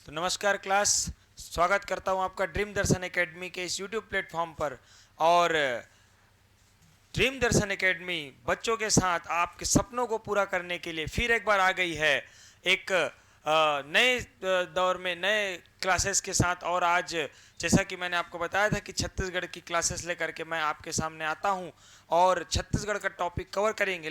तो नमस्कार क्लास, स्वागत करता हूं आपका ड्रीम दर्शन एकेडमी के इस यूट्यूब प्लेटफॉर्म पर। और ड्रीम दर्शन एकेडमी बच्चों के साथ आपके सपनों को पूरा करने के लिए फिर एक बार आ गई है एक नए दौर में नए क्लासेस के साथ। और आज जैसा कि मैंने आपको बताया था कि छत्तीसगढ़ की क्लासेस लेकर के मैं आपके सामने आता हूं और छत्तीसगढ़ का टॉपिक कवर करेंगे।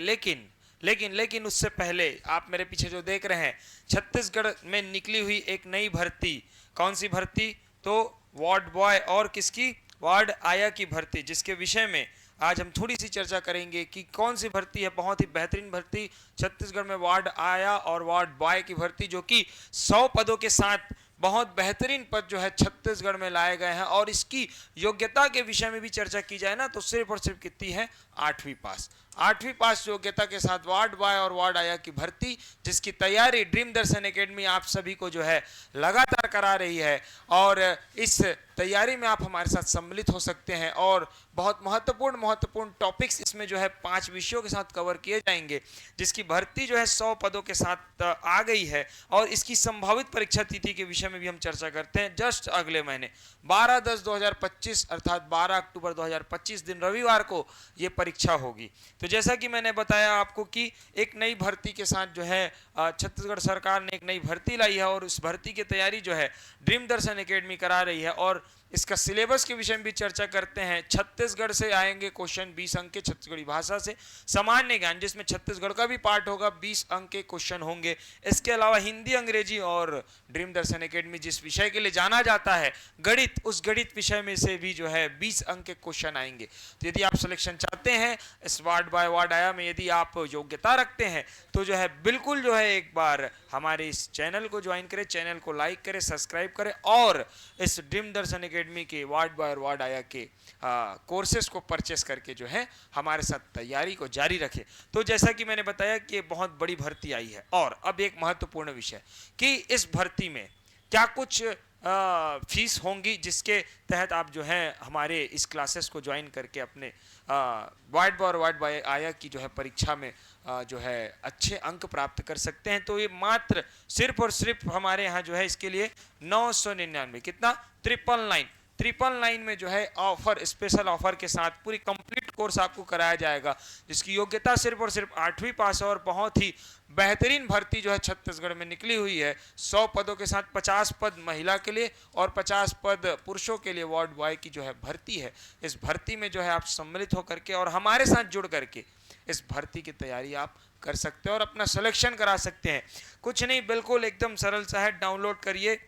लेकिन उससे पहले आप मेरे पीछे जो देख रहे हैं, छत्तीसगढ़ में निकली हुई एक नई भर्ती। कौन सी भर्ती? तो वार्ड बॉय और किसकी? वार्ड आया की भर्ती, जिसके विषय में आज हम थोड़ी सी चर्चा करेंगे कि कौन सी भर्ती है। बहुत ही बेहतरीन भर्ती छत्तीसगढ़ में वार्ड आया और वार्ड बॉय की भर्ती, जो कि 100 पदों के साथ बहुत बेहतरीन पद जो है छत्तीसगढ़ में लाए गए हैं। और इसकी योग्यता के विषय में भी चर्चा की जाए ना, तो सिर्फ और सिर्फ कितनी है? 8वीं पास। 8वीं पास योग्यता के साथ वार्ड बॉय और वार्ड आया की भर्ती, जिसकी तैयारी ड्रीम दर्शन एकेडमी आप सभी को जो है लगातार करा रही है। और इस तैयारी में आप हमारे साथ सम्मिलित हो सकते हैं और बहुत महत्वपूर्ण टॉपिक्स इसमें जो है 5 विषयों के साथ कवर किए जाएंगे, जिसकी भर्ती जो है 100 पदों के साथ आ गई है। और इसकी संभावित परीक्षा तिथि के विषय में भी हम चर्चा करते हैं। जस्ट अगले महीने 12/10/2025 अर्थात 12 अक्टूबर 2025 दिन रविवार को ये परीक्षा होगी। तो जैसा कि मैंने बताया आपको कि एक नई भर्ती के साथ जो है छत्तीसगढ़ सरकार ने एक नई भर्ती लाई है और उस भर्ती की तैयारी जो है ड्रीम दर्शन एकेडमी करा रही है। और इसका सिलेबस के विषय में भी चर्चा करते हैं। छत्तीसगढ़ से आएंगे क्वेश्चन 20 अंक के, छत्तीसगढ़ी भाषा से सामान्य ज्ञान जिसमें छत्तीसगढ़ का भी पार्ट होगा, 20 अंक के क्वेश्चन होंगे। इसके अलावा हिंदी, अंग्रेजी और ड्रीम दर्शन एकेडमी जिस विषय के लिए जाना जाता है गणित, उस गणित विषय में से भी जो है 20 अंक के क्वेश्चन आएंगे। तो यदि आप सिलेक्शन चाहते हैं इस वार्ड बाय वार्ड आया में, यदि आप योग्यता रखते हैं, तो जो है बिल्कुल जो है एक बार हमारे इस चैनल को ज्वाइन करें, चैनल को लाइक करें, सब्सक्राइब करें और इस ड्रीम दर्शन एकेडमी के वार्ड बाय वार्ड आया के कोर्सेज को परचेस करके जो है हमारे साथ तैयारी को जारी रखें। तो जैसा कि मैंने बताया कि बहुत बड़ी भर्ती आई है। और अब एक महत्वपूर्ण विषय कि इस भर्ती में क्या कुछ फीस होंगी, जिसके तहत आप जो है हमारे इस क्लासेस को ज्वाइन करके अपने वार्ड बाय वार्ड बाय आया की जो है परीक्षा में जो है अच्छे अंक प्राप्त कर सकते हैं। तो ये मात्र सिर्फ और सिर्फ हमारे यहाँ जो है इसके लिए 999, कितना? 999 में जो है ऑफर, स्पेशल ऑफर के साथ पूरी कंप्लीट कोर्स आपको कराया जाएगा, जिसकी योग्यता सिर्फ और सिर्फ 8वीं पास है। और बहुत ही बेहतरीन भर्ती जो है छत्तीसगढ़ में निकली हुई है। 100 पदों के साथ 50 पद महिला के लिए और 50 पद पुरुषों के लिए वार्ड बॉय की जो है भर्ती है। इस भर्ती में जो है आप सम्मिलित होकर के और हमारे साथ जुड़ करके इस भर्ती की तैयारी आप कर सकते हैं और अपना सिलेक्शन करा सकते हैं। कुछ नहीं, बिल्कुल एकदम सरल सा है। डाउनलोड करिए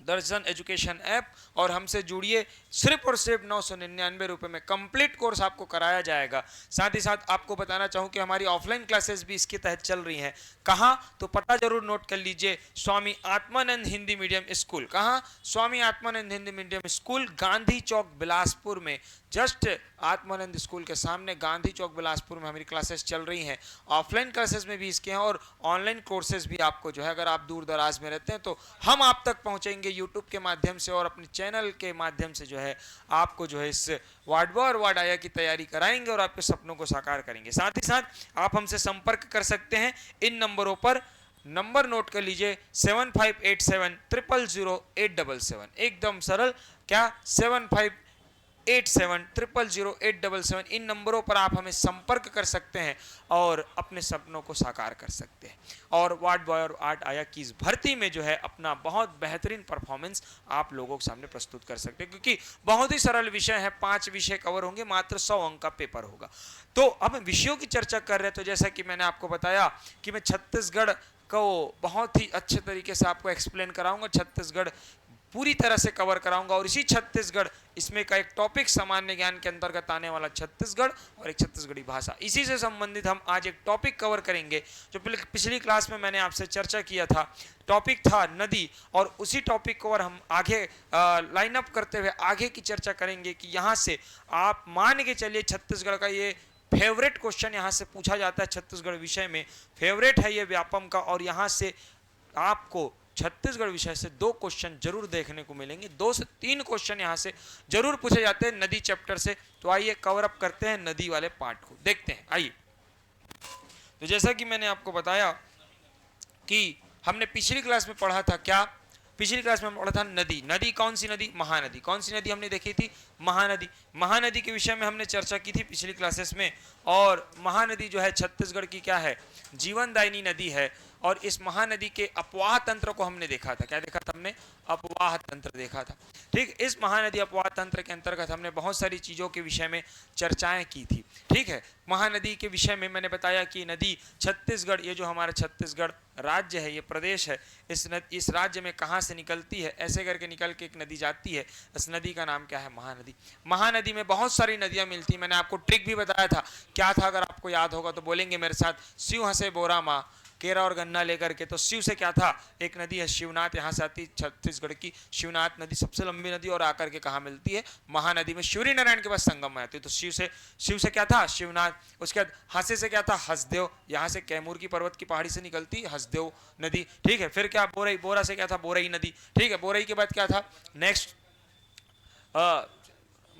दर्शन एजुकेशन ऐप और हमसे जुड़िए। सिर्फ और सिर्फ 999 रुपये में कंप्लीट कोर्स आपको कराया जाएगा। साथ ही साथ आपको बताना चाहूँ कि हमारी ऑफलाइन क्लासेस भी इसके तहत चल रही हैं। कहाँ? तो पता जरूर नोट कर लीजिए, स्वामी आत्मानंद हिंदी मीडियम स्कूल। कहाँ? स्वामी आत्मानंद हिंदी मीडियम स्कूल, गांधी चौक बिलासपुर में। जस्ट आत्मानंद स्कूल के सामने गांधी चौक बिलासपुर में हमारी क्लासेस चल रही हैं। ऑफलाइन क्लासेस में भी इसके हैं और ऑनलाइन कोर्सेज भी आपको जो है, अगर आप दूर दराज में रहते हैं तो हम आप तक पहुंचेंगे यूट्यूब के माध्यम से और अपने चैनल के माध्यम से जो है आपको जो है इस वार्ड बॉय और वार्ड आया की तैयारी कराएंगे और आपके सपनों को साकार करेंगे। साथ ही साथ आप हमसे संपर्क कर सकते हैं इन नंबरों पर। नंबर नोट कर लीजिए 7587 000 877। एकदम सरल, क्या? 7587 000 877। इन नंबरों पर आप हमें संपर्क कर सकते हैं और अपने सपनों को साकार कर सकते हैं और वार्ड बॉय और वार्ड आया की इस भर्ती में जो है अपना बहुत बेहतरीन परफॉर्मेंस आप लोगों के सामने प्रस्तुत कर सकते हैं, क्योंकि बहुत ही सरल विषय है। 5 विषय कवर होंगे, मात्र 100 अंक का पेपर होगा। तो अब विषयों की चर्चा कर रहे हैं। तो जैसा कि मैंने आपको बताया कि मैं छत्तीसगढ़ को बहुत ही अच्छे तरीके से आपको एक्सप्लेन कराऊंगा, छत्तीसगढ़ पूरी तरह से कवर कराऊंगा। और इसी छत्तीसगढ़, इसमें का एक टॉपिक सामान्य ज्ञान के अंतर्गत आने वाला छत्तीसगढ़ और एक छत्तीसगढ़ी भाषा, इसी से संबंधित हम आज एक टॉपिक कवर करेंगे जो पिछली क्लास में मैंने आपसे चर्चा किया था। टॉपिक था नदी और उसी टॉपिक को और हम आगे लाइन अप करते हुए आगे की चर्चा करेंगे कि यहाँ से आप मान के चलिए छत्तीसगढ़ का ये फेवरेट क्वेश्चन यहाँ से पूछा जाता है। छत्तीसगढ़ विषय में फेवरेट है ये व्यापम का और यहाँ से आपको छत्तीसगढ़ विषय से 2 क्वेश्चन जरूर देखने को मिलेंगे। 2 से 3 क्वेश्चन यहाँ से जरूर पूछे जाते हैं नदी चैप्टर से। तो आइए कवर अप करते हैं नदी वाले पार्ट को, देखते हैं। आइए, तो जैसा कि मैंने आपको बताया कि हमने पिछली क्लास में पढ़ा था क्या? पिछली क्लास में हमने पढ़ा था नदी। नदी कौन सी नदी? महानदी। कौन सी नदी हमने देखी थी? महानदी। महानदी के विषय में हमने चर्चा की थी पिछली क्लासेस में। और महानदी जो है छत्तीसगढ़ की क्या है? जीवनदायिनी नदी है। और इस महानदी के अपवाह तंत्र को हमने देखा था। क्या देखा था हमने? अपवाह तंत्र देखा था। ठीक, इस महानदी अपवाह तंत्र के अंतर्गत हमने बहुत सारी चीजों के विषय में चर्चाएं की थी। ठीक है, महानदी के विषय में मैंने बताया कि नदी छत्तीसगढ़, ये जो हमारा छत्तीसगढ़ राज्य है, ये प्रदेश है, इस राज्य में कहाँ से निकलती है? ऐसे करके निकल के एक नदी जाती है। इस नदी का नाम क्या है? महानदी। महानदी में बहुत सारी नदियां मिलती हैं। मैंने आपको ट्रिक भी बताया था। क्या था? अगर आपको याद होगा तो बोलेंगे मेरे साथ, शिव हंसे बोरा माँ, केरा और गन्ना लेकर के। तो शिव से क्या था? एक नदी है शिवनाथ, यहाँ से आती छत्तीसगढ़ की शिवनाथ नदी, सबसे लंबी नदी, और आकर के कहाँ मिलती है? महानदी में, शिवरी नारायण के पास संगम में आती है। तो शिव से क्या था? शिवनाथ। उसके बाद हासे से क्या था? हसदेव, यहाँ से कैमूर की पर्वत की पहाड़ी से निकलती हसदेव नदी। ठीक है, फिर क्या? बोरई। बोरा से क्या था? बोरई नदी। ठीक है, बोरई के बाद क्या था? नेक्स्ट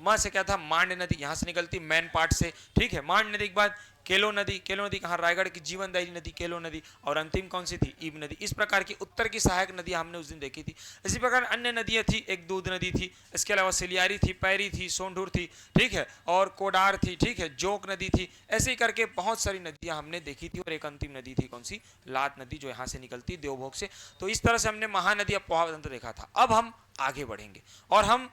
माँ से क्या था? मांड नदी, यहाँ से निकलती मैन पार्ट से। ठीक है, मांड नदी के बाद केलो नदी। केलो नदी कहाँ? रायगढ़ की जीवनदायिनी नदी केलो नदी। और अंतिम कौन सी थी? ईब नदी। इस प्रकार की उत्तर की सहायक नदियां हमने उस दिन देखी थी। इसी प्रकार अन्य नदियां थी, एक दूध नदी थी, इसके अलावा सिलियारी थी, पैरी थी, सोंढूर थी, ठीक है, और कोडार थी, ठीक है, जोक नदी थी। ऐसे ही करके बहुत सारी नदियां हमने देखी थी। और एक अंतिम नदी थी कौन सी? लात नदी, जो यहाँ से निकलती देवभोग से। तो इस तरह से हमने महानदी अपवाह तंत्र देखा था। अब हम आगे बढ़ेंगे और हम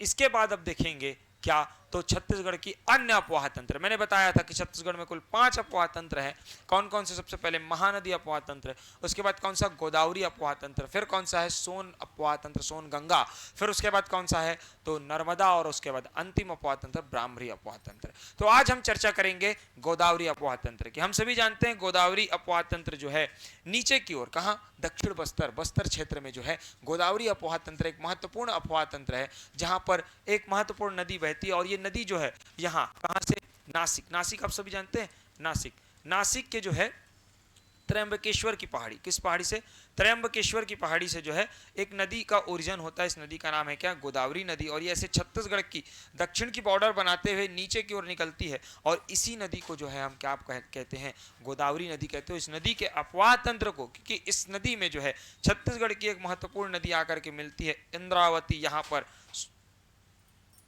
इसके बाद अब देखेंगे क्या? तो छत्तीसगढ़ की अन्य अपवाह तंत्र। मैंने बताया था कि छत्तीसगढ़ में कुल 5 अपवाह तंत्र हैं। कौन कौन से? सबसे पहले महानदी अपवाह तंत्र, उसके बाद कौन सा? गोदावरी अपवाह तंत्र, फिर कौन सा है? सोन अपवाह तंत्र, सोन गंगा, फिर उसके बाद कौन सा है? तो नर्मदा, और उसके बाद अंतिम अपवाह तंत्र ब्राह्मणी अपवाह तंत्र। तो आज हम चर्चा करेंगे गोदावरी अपवाह तंत्र की। हम सभी जानते हैं गोदावरी अपवाह तंत्र जो है नीचे की ओर, कहाँ? दक्षिण बस्तर क्षेत्र में जो है गोदावरी अपवाह तंत्र एक महत्वपूर्ण अपवाह तंत्र है, जहां पर एक महत्वपूर्ण नदी बहती है। और ये नदी जो है यहाँ कहां से? नासिक आप सभी जानते हैं, नासिक के जो है त्र्यंबकेश्वर की पहाड़ी, किस पहाड़ी से? त्र्यंबकेश्वर की पहाड़ी से जो है एक नदी का ओरिजिन होता है। इस नदी का नाम है क्या? गोदावरी नदी। और ये ऐसे छत्तीसगढ़ की दक्षिण की बॉर्डर बनाते हुए नीचे की ओर निकलती है। और इसी नदी को जो है हम क्या कहते हैं? गोदावरी नदी कहते हो। इस नदी के अपवाह तंत्र को, क्योंकि इस नदी में जो है छत्तीसगढ़ की एक महत्वपूर्ण नदी आकर के मिलती है, इंद्रावती, यहाँ पर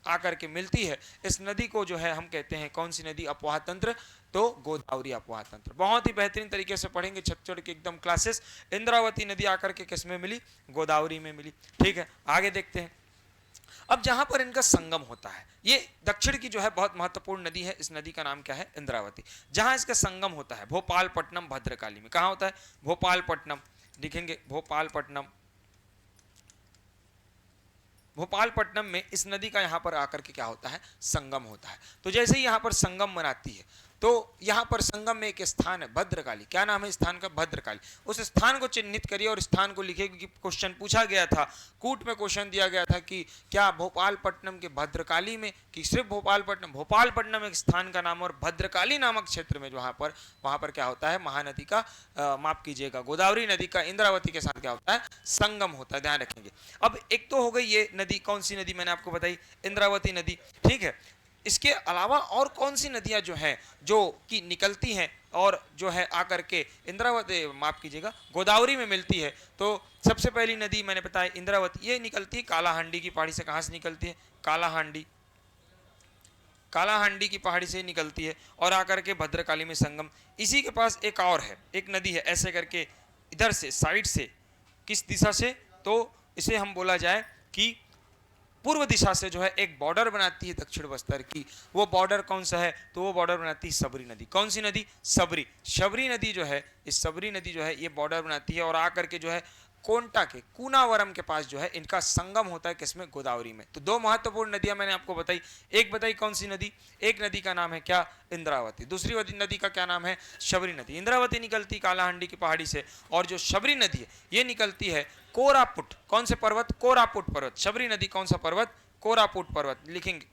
आकर के मिलती है। इस नदी को जो है हम कहते हैं कौन सी नदी? अपवाह तंत्र, तो गोदावरी अपवाह तंत्र। बहुत ही बेहतरीन तरीके से पढ़ेंगे छत्तीसगढ़ की एकदम क्लासेस। इंद्रावती नदी आकर के किस में मिली? गोदावरी में मिली। ठीक है, आगे देखते हैं। अब जहां पर इनका संगम होता है, ये दक्षिण की जो है बहुत महत्वपूर्ण नदी है। इस नदी का नाम क्या है? इंद्रावती। जहां इसका संगम होता है भोपालपट्टनम भद्रकाली में। कहां होता है? भोपालपट्टनम, लिखेंगे भोपालपट्टनम में इस नदी का यहाँ पर आकर के क्या होता है? संगम होता है। तो जैसे ही यहाँ पर संगम बनाती है, तो यहाँ पर संगम में एक स्थान है भद्रकाली। क्या नाम है स्थान का? भद्रकाली। उस स्थान को चिन्हित करिए और स्थान को लिखिए, क्योंकि क्वेश्चन पूछा गया था, कूट में क्वेश्चन दिया गया था कि क्या भोपालपट्टनम के भद्रकाली में, कि सिर्फ भोपालपट्टनम एक स्थान का नाम, और भद्रकाली नामक क्षेत्र में वहाँ पर क्या होता है? महानदी का माफ कीजिएगा, गोदावरी नदी का इंद्रावती के साथ क्या होता है? संगम होता है। ध्यान रखेंगे। अब एक तो हो गई ये नदी, कौन सी नदी मैंने आपको बताई? इंद्रावती नदी। ठीक है, इसके अलावा और कौन सी नदियां जो हैं जो कि निकलती हैं और जो है आकर के इंद्रावती, माफ कीजिएगा, गोदावरी में मिलती है? तो सबसे पहली नदी मैंने बताया इंद्रावती, ये निकलती है कालाहांडी की पहाड़ी से। कहां से निकलती है? कालाहांडी की पहाड़ी से निकलती है और आकर के भद्रकाली में संगम। इसी के पास एक और है, एक नदी है ऐसे करके, इधर से साइड से, किस दिशा से? तो इसे हम बोला जाए कि पूर्व दिशा से जो है एक बॉर्डर बनाती है दक्षिण बस्तर की। वो बॉर्डर कौन सा है? तो वो बॉर्डर बनाती है सबरी नदी। कौन सी नदी? शबरी नदी जो है, इस सबरी नदी जो है ये बॉर्डर बनाती है और आकर के जो है कोंटा के कूनावरम के पास जो है इनका संगम होता है। किसमें? गोदावरी में। तो दो महत्वपूर्ण नदियां मैंने आपको बताई। एक बताई कौन सी नदी? एक नदी का नाम है क्या? इंद्रावती। दूसरी नदी का क्या नाम है? शबरी नदी। इंद्रावती निकलती कालाहांडी की पहाड़ी से, और जो शबरी नदी है ये निकलती है कोरापुट। कौन से पर्वत? कोरापुट पर्वत। शबरी नदी कौन सा पर्वत? कोरापुट पर्वत। लिखेंगे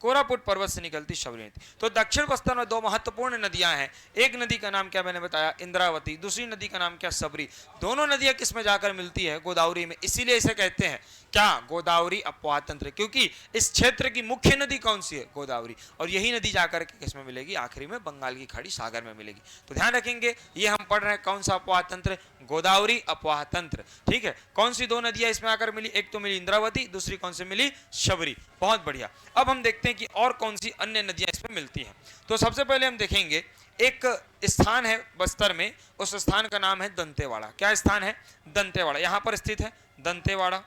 कोरापुट पर्वत से निकलती शबरी नदी। तो दक्षिण बस्तर में दो महत्वपूर्ण नदियां हैं। एक नदी का नाम क्या मैंने बताया, इंद्रावती, दूसरी नदी का नाम क्या, सबरी। दोनों नदियां किस में जाकर मिलती है, गोदावरी में। इसीलिए इसे कहते हैं क्या, गोदावरी अपवाह तंत्र, क्योंकि इस क्षेत्र की मुख्य नदी कौन सी है, गोदावरी। और यही नदी जाकर के किसमें मिलेगी, आखिरी में बंगाल की खाड़ी सागर में मिलेगी। तो ध्यान रखेंगे, ये हम पढ़ रहे हैं कौन सा अपवाह तंत्र, गोदावरी अपवाह तंत्र। ठीक है, कौन सी दो नदियां इसमें आकर मिली, एक तो मिली इंद्रावती, दूसरी कौन सी मिली, शबरी। बहुत बढ़िया। अब हम देखते हैं कि और कौन सी अन्य नदियां इसमें मिलती हैं। तो सबसे पहले हम देखेंगे एक स्थान है बस्तर में, उस स्थान का नाम है दंतेवाड़ा। क्या स्थान है, दंतेवाड़ा, यहां पर स्थित है दंतेवाड़ा।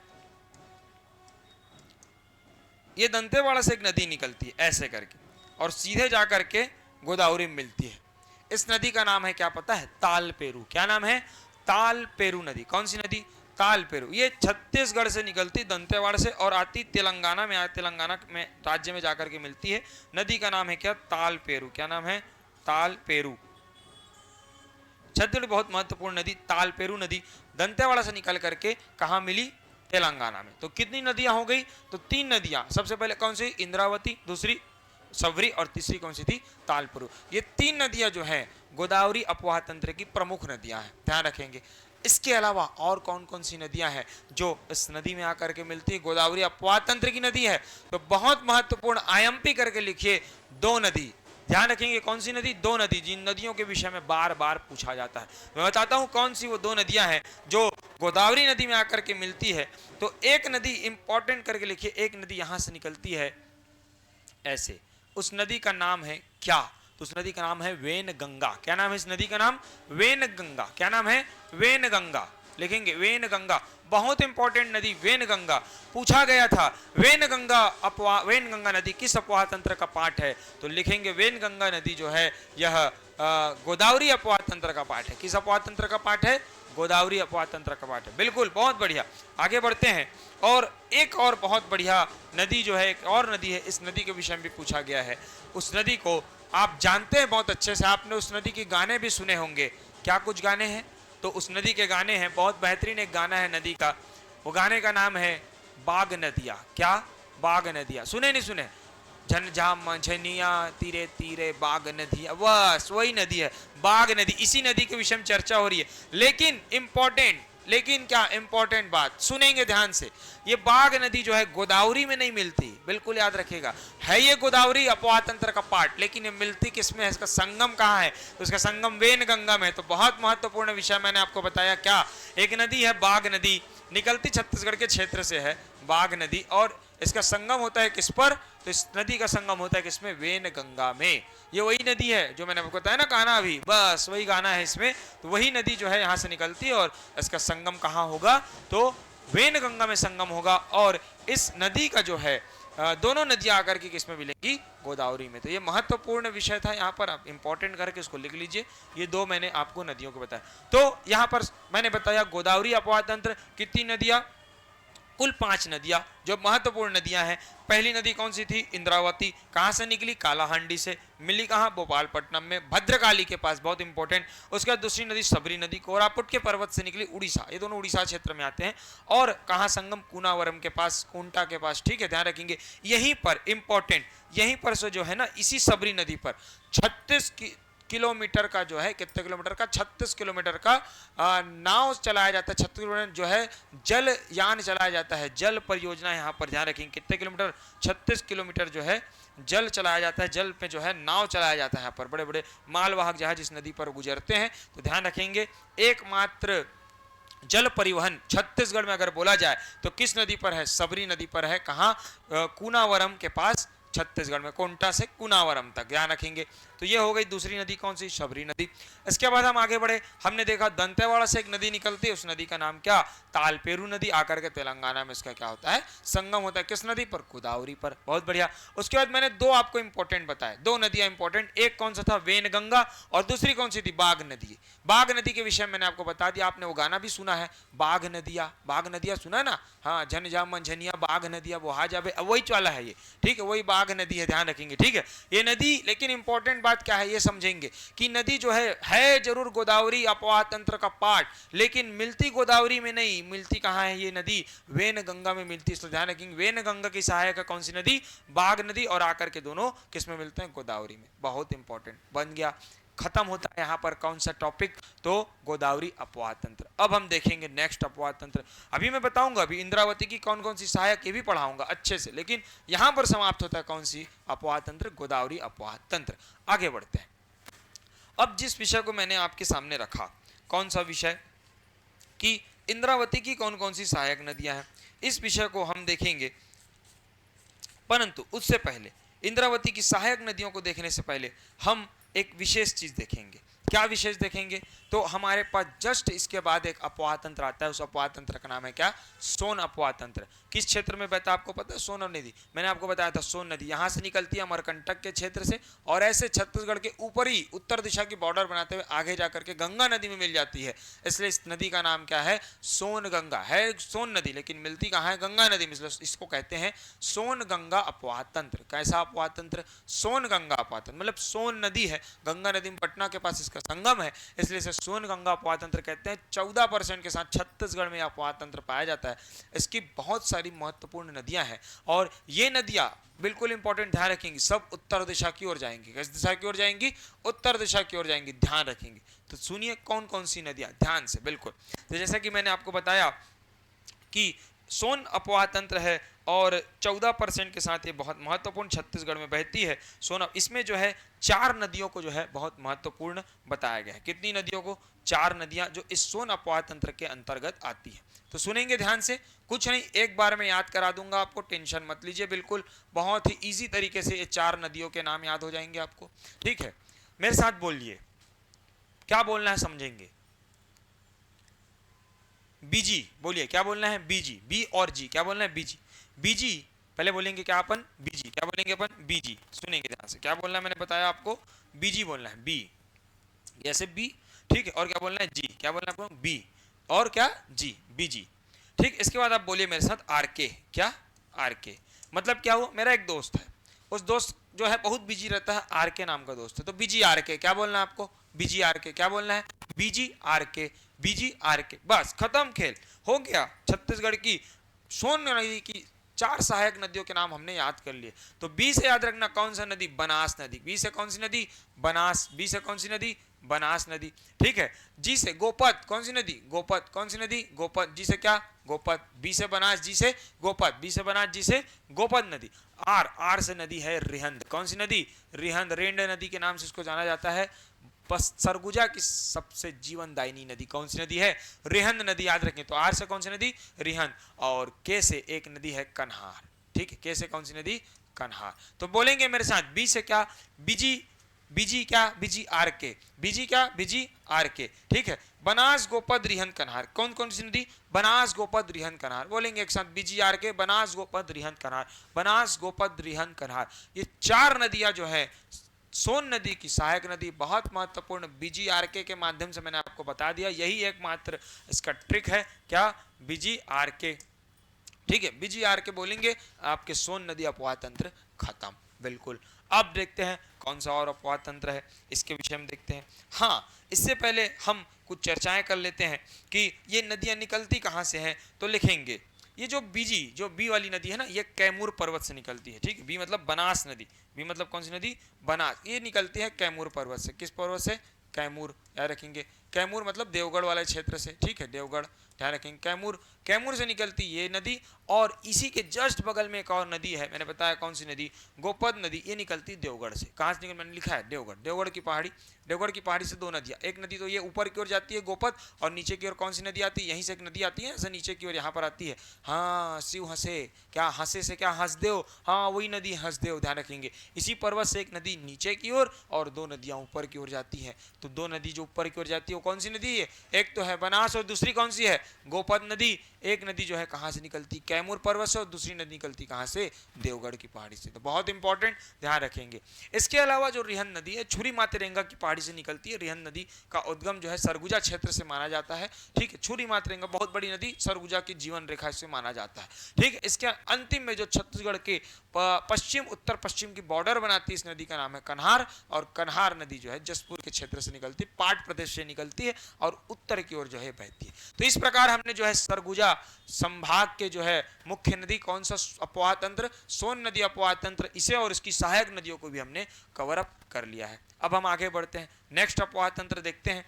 ये दंतेवाड़ा से एक नदी निकलती है ऐसे करके, और सीधे जाकर के गोदावरी में मिलती है। इस नदी का नाम है क्या पता है, तालपेरू। क्या नाम है, तालपेरू नदी। कौन सी नदी, तालपेरू। ये छत्तीसगढ़ से निकलती दंतेवाड़ा से और आती तेलंगाना में, तेलंगाना में राज्य में जाकर के मिलती है। नदी का नाम है क्या, तालपेरू। क्या नाम है, तालपेरू। छत्तीसगढ़ बहुत महत्वपूर्ण नदी तालपेरू नदी दंतेवाड़ा से निकल करके कहाँ मिली, तेलंगाना में। तो कितनी नदियां हो गई, तो तीन नदियां। सबसे पहले कौन सी, इंद्रावती, दूसरी सबरी, और तीसरी कौन सी थी, तालपुरु। ये तीन नदियां जो हैं गोदावरी अपवाह तंत्र की प्रमुख नदियां हैं, ध्यान रखेंगे। इसके अलावा और कौन कौन सी नदियां हैं जो इस नदी में आकर के मिलती है, गोदावरी अपवाह तंत्र की नदी है। तो बहुत महत्वपूर्ण आईएमपी करके लिखिए, दो नदी। ध्यान रखेंगे कौन सी नदी, दो नदी, जिन नदियों के विषय में बार बार पूछा जाता है। मैं बताता हूं कौन सी वो दो नदियां हैं जो गोदावरी नदी में आकर के मिलती है। तो एक नदी इंपॉर्टेंट करके लिखिए, एक नदी यहां से निकलती है ऐसे, उस नदी का नाम है क्या, तो उस नदी का नाम है वेनगंगा। क्या नाम है इस नदी का नाम, वेनगंगा। क्या नाम है, वेनगंगा। लिखेंगे वेनगंगा, बहुत इंपॉर्टेंट नदी वेनगंगा। पूछा गया था वेनगंगा नदी किस अपवाह तंत्र का पार्ट है, तो लिखेंगे वेनगंगा नदी जो है यह गोदावरी अपवाह तंत्र का पार्ट है। किस अपवाह तंत्र का पार्ट है, गोदावरी अपवाह तंत्र का पार्ट है। बिल्कुल, बहुत बढ़िया। आगे बढ़ते हैं, और एक और बहुत बढ़िया नदी जो है, एक और नदी है, इस नदी के विषय में भी पूछा गया है। उस नदी को आप जानते हैं बहुत अच्छे से, आपने उस नदी के गाने भी सुने होंगे। क्या कुछ गाने हैं, तो उस नदी के गाने हैं, बहुत बेहतरीन एक गाना है नदी का। वो गाने का नाम है बाग नदिया। क्या, बाग नदिया। सुने नहीं सुने, झनझाम झनिया तीरे तीरे बाग नदिया, बस वही नदी है, बाग नदी। इसी नदी के विषय में चर्चा हो रही है। लेकिन क्या इंपॉर्टेंट बात सुनेंगे ध्यान से, ये बाग नदी जो है गोदावरी में नहीं मिलती, बिल्कुल याद रखिएगा। है ये गोदावरी अपवाह तंत्र का पार्ट, लेकिन ये मिलती किसमें है, इसका संगम कहाँ है, तो इसका संगम वेनगंगा में। तो बहुत महत्वपूर्ण विषय मैंने आपको बताया। क्या, एक नदी है बाग नदी, निकलती छत्तीसगढ़ के क्षेत्र से है बाग नदी, और इसका संगम होता है किस पर, तो इस नदी का संगम होता है किसमें, वेनगंगा में। ये वही नदी है जो मैंने आपको बताया ना गाना अभी, बस वही गाना है इसमें। तो वही नदी जो है यहाँ से निकलती है, और इसका संगम कहाँ होगा, तो वेनगंगा में संगम होगा। और इस नदी का जो है दोनों नदियां आकर के किसमें मिलेंगी, गोदावरी में। तो ये महत्वपूर्ण विषय था, यहाँ पर आप इंपॉर्टेंट करके इसको लिख लीजिए। ये दो मैंने आपको नदियों को बताया। तो यहाँ पर मैंने बताया गोदावरी अपवाह तंत्र, कितनी नदियां, कुल 5 नदियां जो महत्वपूर्ण नदियां हैं। पहली नदी कौन सी थी, इंद्रावती। कहां से निकली, कालाहांडी से। मिली कहां, भोपालपट्टनम में, भद्रकाली के पास, बहुत इंपॉर्टेंट। उसके बाद दूसरी नदी सबरी नदी, कोरापुट के पर्वत से निकली, उड़ीसा। ये दोनों उड़ीसा क्षेत्र में आते हैं। और कहां संगम, कूनावरम के पास, कोंटा के पास। ठीक है, ध्यान रखेंगे। यहीं पर इंपॉर्टेंट, यहीं पर से जो है ना, इसी सबरी नदी पर 36 किलोमीटर का जो है, कितने किलोमीटर का, 36 किलोमीटर का नाव चलाया जाता है। 36 किलोमीटर जो है जल यान चलाया जाता है, जल परियोजना। यहाँ पर ध्यान रखेंगे कितने किलोमीटर, 36 किलोमीटर जो है जल चलाया जाता है, जल पे जो है नाव चलाया जाता है। यहाँ पर बड़े बड़े मालवाहक जहाज इस नदी पर गुजरते हैं। तो ध्यान रखेंगे, एकमात्र जल परिवहन छत्तीसगढ़ में अगर बोला जाए तो किस नदी पर है, सबरी नदी पर है। कहाँ, कूनावरम के पास, छत्तीसगढ़ में, कोंटा से कुनावरम तक, ध्यान रखेंगे। तो ये हो गई दूसरी नदी कौन सी, शबरी नदी। इसके बाद हम आगे बढ़े, हमने देखा दंतेवाड़ा से एक नदी निकलती है, उस नदी का नाम क्या, तालपेरू नदी। आकर के तेलंगाना में इसका क्या होता है, संगम होता है। किस नदी पर, गोदावरी पर। बहुत बढ़िया। उसके बाद मैंने दो आपको इंपॉर्टेंट बताए, दो नदियां इंपॉर्टेंट। एक कौन सा था, वेनगंगा, और दूसरी कौन सी थी, बाग नदी। बाग नदी के विषय में मैंने आपको बता दिया, आपने वो गाना भी सुना है, बाग नदिया, बाग नदिया सुना है ना। हाँ, झनझाम झनिया बाग नदिया, वो हा जाबे, वही वाला है ये। ठीक है, वही बाग बाघ नदी है, ध्यान रखेंगे, ठीक है। ये नदी, लेकिन इंपॉर्टेंट बात क्या है ये समझेंगे कि नदी जो है जरूर गोदावरी अपवाह तंत्र का पार्ट, लेकिन मिलती गोदावरी में नहीं, मिलती कहाँ है ये नदी, वेन गंगा में मिलती है। तो ध्यान रखेंगे वेन गंगा की सहायक है कौन सी नदी, बाघ नदी, और आकर के दोनों किस में मिलते हैं, गोदावरी में। बहुत इंपॉर्टेंट बन गया, खत्म होता है यहाँ पर कौन सा टॉपिक, तो गोदावरी अपवाह तंत्र। अब हम देखेंगे नेक्स्ट अपवाह तंत्र। अभी मैं बताऊंगा, अभी इंद्रावती की कौन कौन सी सहायक ये भी पढ़ाऊंगा अच्छे से, लेकिन यहाँ पर समाप्त होता है कौन सी, अपवाह तंत्र, गोदावरी अपवाह तंत्र। आगे बढ़ते हैं। अब जिस विषय को मैंने आपके सामने रखा, कौन सा विषय, कि इंद्रावती की कौन कौन सी सहायक नदियां हैं, इस विषय को हम देखेंगे। परंतु उससे पहले, इंद्रावती की सहायक नदियों को देखने से पहले हम एक विशेष चीज देखेंगे। क्या विशेष देखेंगे, तो हमारे पास जस्ट इसके बाद एक अपवाह तंत्र आता है, उस अपवाह तंत्र का नाम है क्या, सोन अपवाह तंत्र। किस क्षेत्र में बहता है आपको पता है, सोन नदी, मैंने आपको बताया था सोन नदी यहां से निकलती है अमरकंटक के क्षेत्र से, और ऐसे छत्तीसगढ़ के ऊपरी उत्तर दिशा की बॉर्डर बनाते हुए आगे जाकर के गंगा नदी में मिल जाती है। इसलिए इस नदी का नाम क्या है, सोन गंगा है, सोन नदी, लेकिन मिलती कहाँ है, गंगा नदी में। इसको कहते हैं सोन गंगा अपवाह तंत्र। कैसा अपवाह तंत्र, सोन गंगा अपवाह तंत्र, मतलब सोन नदी है, गंगा नदी में पटना के पास इसका संगम है, इसलिए इसे सोन गंगा अपवाह तंत्र कहते हैं। 14% के साथ छत्तीसगढ़ में अपवाह तंत्र पाया जाता है। इसकी बहुत सारी महत्वपूर्ण नदियां हैं, और ये नदियां बिल्कुल इंपॉर्टेंट, ध्यान रखेंगी, सब उत्तर दिशा की ओर जाएंगी। किस दिशा की ओर जाएंगी, उत्तर दिशा की ओर जाएंगी, ध्यान रखेंगे। तो सुनिए कौन कौन सी नदियां, ध्यान से बिल्कुल। तो जैसा कि मैंने आपको बताया कि सोन अपवाह तंत्र है, और 14% के साथ ये बहुत महत्वपूर्ण छत्तीसगढ़ में बहती है सोन। इसमें जो है 4 नदियों को जो है बहुत महत्वपूर्ण बताया गया है। कितनी नदियों को, 4 नदियां जो इस सोन अपवाह तंत्र के अंतर्गत आती है। तो सुनेंगे ध्यान से, कुछ नहीं, एक बार में याद करा दूंगा आपको, टेंशन मत लीजिए, बिल्कुल बहुत ही ईजी तरीके से ये 4 नदियों के नाम याद हो जाएंगे आपको, ठीक है। मेरे साथ बोलिए, क्या बोलना है समझेंगे, बीजी बोलिए, क्या बोलना है, बीजी, बी और जी, क्या बोलना है, बीजी, बीजी। पहले बोलेंगे क्या अपन, बीजी, क्या बोलेंगे अपन, बीजी। सुनेंगे ध्यान से, क्या बोलना है, मैंने बताया आपको, बीजी बोलना है, बी, जैसे बी, ठीक है। और क्या बोलना है, जी, क्या बोलना है आपको, बी, और क्या, जी, बीजी, ठीक। इसके बाद आप बोलिए मेरे साथ, आर के। क्या, आर के मतलब क्या हुआ, मेरा एक दोस्त है, उस दोस्त जो है बहुत बिजी रहता है, आर के नाम का दोस्त है, तो बीजी आर के, क्या बोलना है आपको, बीजी आर के, क्या बोलना है, बीजी आर के, बीजी आर के, बस खत्म, खेल हो गया। छत्तीसगढ़ की सोन नदी की 4 सहायक नदियों के नाम हमने याद कर लिए। तो बी से याद रखना कौन सा नदी, बनास नदी, बी से कौन सी नदी, बनास, बी से कौन सी नदी, बनास नदी, ठीक है। जी से गोपत, कौन सी नदी, गोपत, कौन सी नदी, गोपत, जी से क्या, गोपत, बी से बनास, जी से गोपत, बी से बनास, जी से गोपत नदी। आर, आर से नदी है रिहंद, कौन सी नदी, रिहंद, रेंड नदी के नाम से इसको जाना जाता है। बस सरगुजा की सबसे जीवनदायिनी नदी कौन सी नदी है, रिहंद नदी, याद रखें। तो आर से कौन सी नदी, रिहंद, और के से एक नदी है कन्हार, ठीक है, के से कौन सी नदी, कन्हार। तो बोलेंगे मेरे साथ, बी से क्या, बीजी, बीजी क्या, बीजी आर के, बीजी क्या, बीजी आर के, ठीक है। बनास गोपद रिहंद कन्हार, कौन कौन सी नदी, बनास गोपद रिहंद कन्हार, बोलेंगे एक साथ, बीजी आर के, बनास गोपद रिहंद कन्हार, बनास गोपद रिहंद कन्हार। ये 4 नदियां जो है सोन नदी की सहायक नदी, बहुत महत्वपूर्ण, बीजी आर के माध्यम से मैंने आपको बता दिया, यही एकमात्र इसका ट्रिक है, क्या, बीजी आर के, ठीक है। बीजी आर के बोलेंगे, आपके सोन नदी अपवाह तंत्र खत्म, बिल्कुल। अब देखते हैं कौन सा और अपवाह तंत्र है, इसके विषय में देखते हैं। हाँ, इससे पहले हम कुछ चर्चाएं कर लेते हैं कि ये नदियां निकलती कहाँ से हैं। तो लिखेंगे, ये जो बीजी, जो बी वाली नदी है ना, ये कैमूर पर्वत से निकलती है, ठीक है। बी मतलब बनास नदी, बी मतलब कौन सी नदी, बनास, ये निकलती है कैमूर पर्वत से। किस पर्वत से, कैमूर, याद रखेंगे। कैमूर मतलब देवगढ़ वाले क्षेत्र से, ठीक है, देवगढ़, ध्यान रखेंगे। कैमूर, कैमूर से निकलती ये नदी, और इसी के जस्ट बगल में एक और नदी है, मैंने बताया कौन सी नदी, गोपद नदी, ये निकलती देवगढ़ से। कहाँ से निकल, मैंने लिखा है देवगढ़, देवगढ़ की पहाड़ी, देवगढ़ की पहाड़ी से 2 नदियाँ, एक नदी तो ये ऊपर की ओर जाती है गोपद, और नीचे की ओर कौन सी नदी आती है, यहीं से एक नदी आती है, ऐसे नीचे की ओर यहाँ पर आती है। हाँ, शिव हंसे, क्या हंसे से क्या, हंसदेव, हाँ वही नदी हंसदेव, ध्यान रखेंगे। इसी पर्वत से एक नदी नीचे की ओर और 2 नदियाँ ऊपर की ओर जाती है। तो 2 नदी जो ऊपर की ओर जाती है वो कौन सी नदी है, एक तो है बनास और दूसरी कौन सी है, गोपद नदी। एक नदी जो है कहाँ से निकलती, कैमूर पर्वत से, और दूसरी नदी निकलती कहाँ से, देवगढ़ की पहाड़ी से। तो बहुत इंपॉर्टेंट, ध्यान रखेंगे। इसके अलावा जो रिहन नदी है छुरी मातेरेंगा की पहाड़ी से निकलती है। रिहन नदी का उद्गम जो है सरगुजा क्षेत्र से माना जाता है, ठीक है। छुरी मातेरेंगा बहुत बड़ी नदी, सरगुजा की जीवन रेखा से माना जाता है, ठीक है। इसके अंतिम में जो छत्तीसगढ़ के पश्चिम उत्तर पश्चिम की बॉर्डर बनाती है, इस नदी का नाम है कन्हार। और कन्हार नदी जो है जसपुर के क्षेत्र से निकलती है, पाट प्रदेश से निकलती है और उत्तर की ओर जो है बहती है। तो इस प्रकार हमने जो है सरगुजा संभाग के जो है मुख्य नदी कौन सा अपवाह तंत्र, सोन नदी अपवाह तंत्र, इसे और इसकी सहायक नदियों को भी हमने कवर अप कर लिया है। अब हम आगे बढ़ते हैं, नेक्स्ट अपवाह तंत्र देखते हैं।